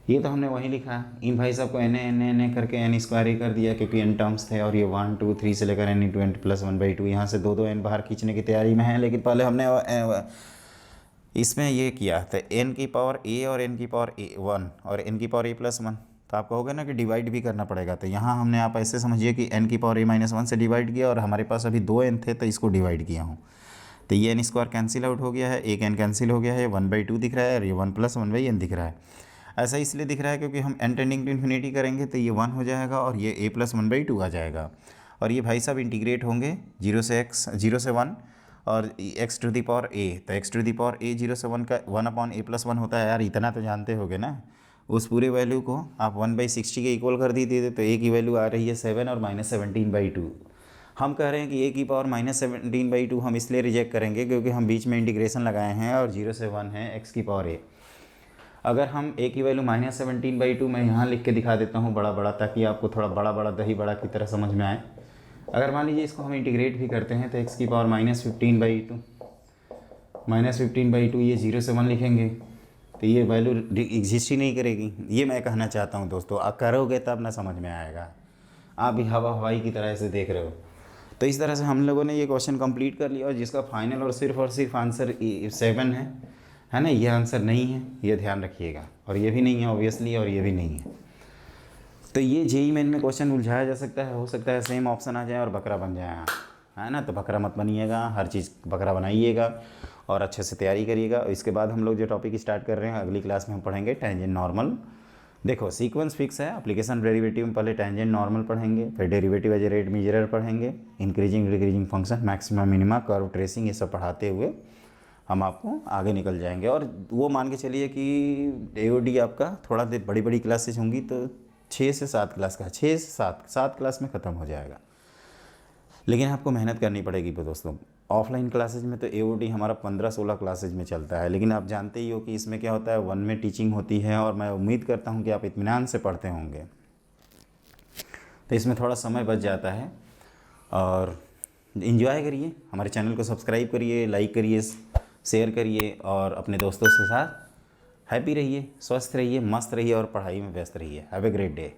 ये तो हमने वही लिखा है, इन भाई साहब को एन करके एन स्क्वायर ही कर दिया क्योंकि एन टर्म्स थे, और ये 1 2 3 से लेकर एन इंटू एन प्लस 1/2, यहाँ से दो एन बाहर खींचने की तैयारी में है। लेकिन पहले हमने इसमें ये किया था एन की पावर ए और एन की पावर ए 1 और एन की पावर ए प्लस 1, तो आप कहोगे ना कि डिवाइड भी करना पड़ेगा, तो यहाँ हमने आप ऐसे समझिए कि एन की पावर ए माइनस 1 से डिवाइड किया, और हमारे पास अभी 2 एन थे तो इसको डिवाइड किया हूँ, तो ये एन स्क्वायर कैंसिल आउट हो गया है, एक एन कैंसिल हो गया है, 1/2 दिख रहा है, और ये 1 प्लस 1/n दिख रहा है। ऐसा इसलिए दिख रहा है क्योंकि हम n टेंडिंग टू इन्फिनिटी करेंगे तो ये 1 हो जाएगा और ये a प्लस 1/2 आ जाएगा, और ये भाई साहब इंटीग्रेट होंगे 0 से 1 और x to the power a, तो x to the power a 0 से 1 का 1/a+1 होता है यार, इतना तो जानते होगे ना। उस पूरे वैल्यू को आप 1/60 के इक्वल कर दीजिए तो a की वैल्यू आ रही है 7 और -17/2। हम कह रहे हैं कि a की पावर -17/2 हम इसलिए रिजेक्ट करेंगे क्योंकि हम बीच में इंटीग्रेशन लगाए हैं और 0 से 1 है x की पावर a। अगर हम a की वैल्यू -17/2 मैं यहाँ लिख के दिखा देता हूँ बड़ा बड़ा, ताकि आपको थोड़ा बड़ा बड़ा दही बड़ा की तरह समझ में आए। अगर मान लीजिए इसको हम इंटीग्रेट भी करते हैं तो x की पावर -15/2 ये 0 से 1 लिखेंगे तो ये वैल्यू एग्जिस्ट ही नहीं करेगी। ये मैं कहना चाहता हूँ दोस्तों, आप करोगे तब ना समझ में आएगा, आप भी हवाई की तरह से देख रहे हो। तो इस तरह से हम लोगों ने ये क्वेश्चन कंप्लीट कर लिया, और जिसका फाइनल और सिर्फ आंसर 7 है ना, ये आंसर नहीं है, ये ध्यान रखिएगा, और ये भी नहीं है ऑब्वियसली, और ये भी नहीं है। तो ये जेई मेन में क्वेश्चन उलझाया जा सकता है, हो सकता है सेम ऑप्शन आ जाए और बकरा बन जाए, है ना। तो बकरा मत बनिएगा, हर चीज़ बकरा बनाइएगा और अच्छे से तैयारी करिएगा। इसके बाद हम लोग जो टॉपिक स्टार्ट कर रहे हैं अगली क्लास में हम पढ़ेंगे टेंजेंट नॉर्मल। देखो सीक्वेंस फिक्स है, एप्लीकेशन डेरिवेटिव में पहले टेंजेंट नॉर्मल पढ़ेंगे, फिर डेरिवेटिव एज ए रेट मेजरर पढ़ेंगे, increasing decreasing function, maximum minima, curve tracing, ये सब पढ़ाते हुए हम आपको आगे निकल जाएंगे। और वो मान के चलिए कि AOD आपका थोड़ा देर बड़ी बड़ी क्लासेज होंगी तो 6 से 7 क्लास का, 6 से 7 क्लास में ख़त्म हो जाएगा, लेकिन आपको मेहनत करनी पड़ेगी दोस्तों। ऑफलाइन क्लासेज में तो AOD हमारा 15-16 क्लासेज में चलता है, लेकिन आप जानते ही हो कि इसमें क्या होता है, 1 में टीचिंग होती है, और मैं उम्मीद करता हूँ कि आप इत्मीनान से पढ़ते होंगे, तो इसमें थोड़ा समय बच जाता है। और इन्जॉय करिए, हमारे चैनल को सब्सक्राइब करिए, लाइक करिए, शेयर करिए, और अपने दोस्तों के साथ हैप्पी रहिए, स्वस्थ रहिए, मस्त रहिए और पढ़ाई में व्यस्त रहिए। Have a great day.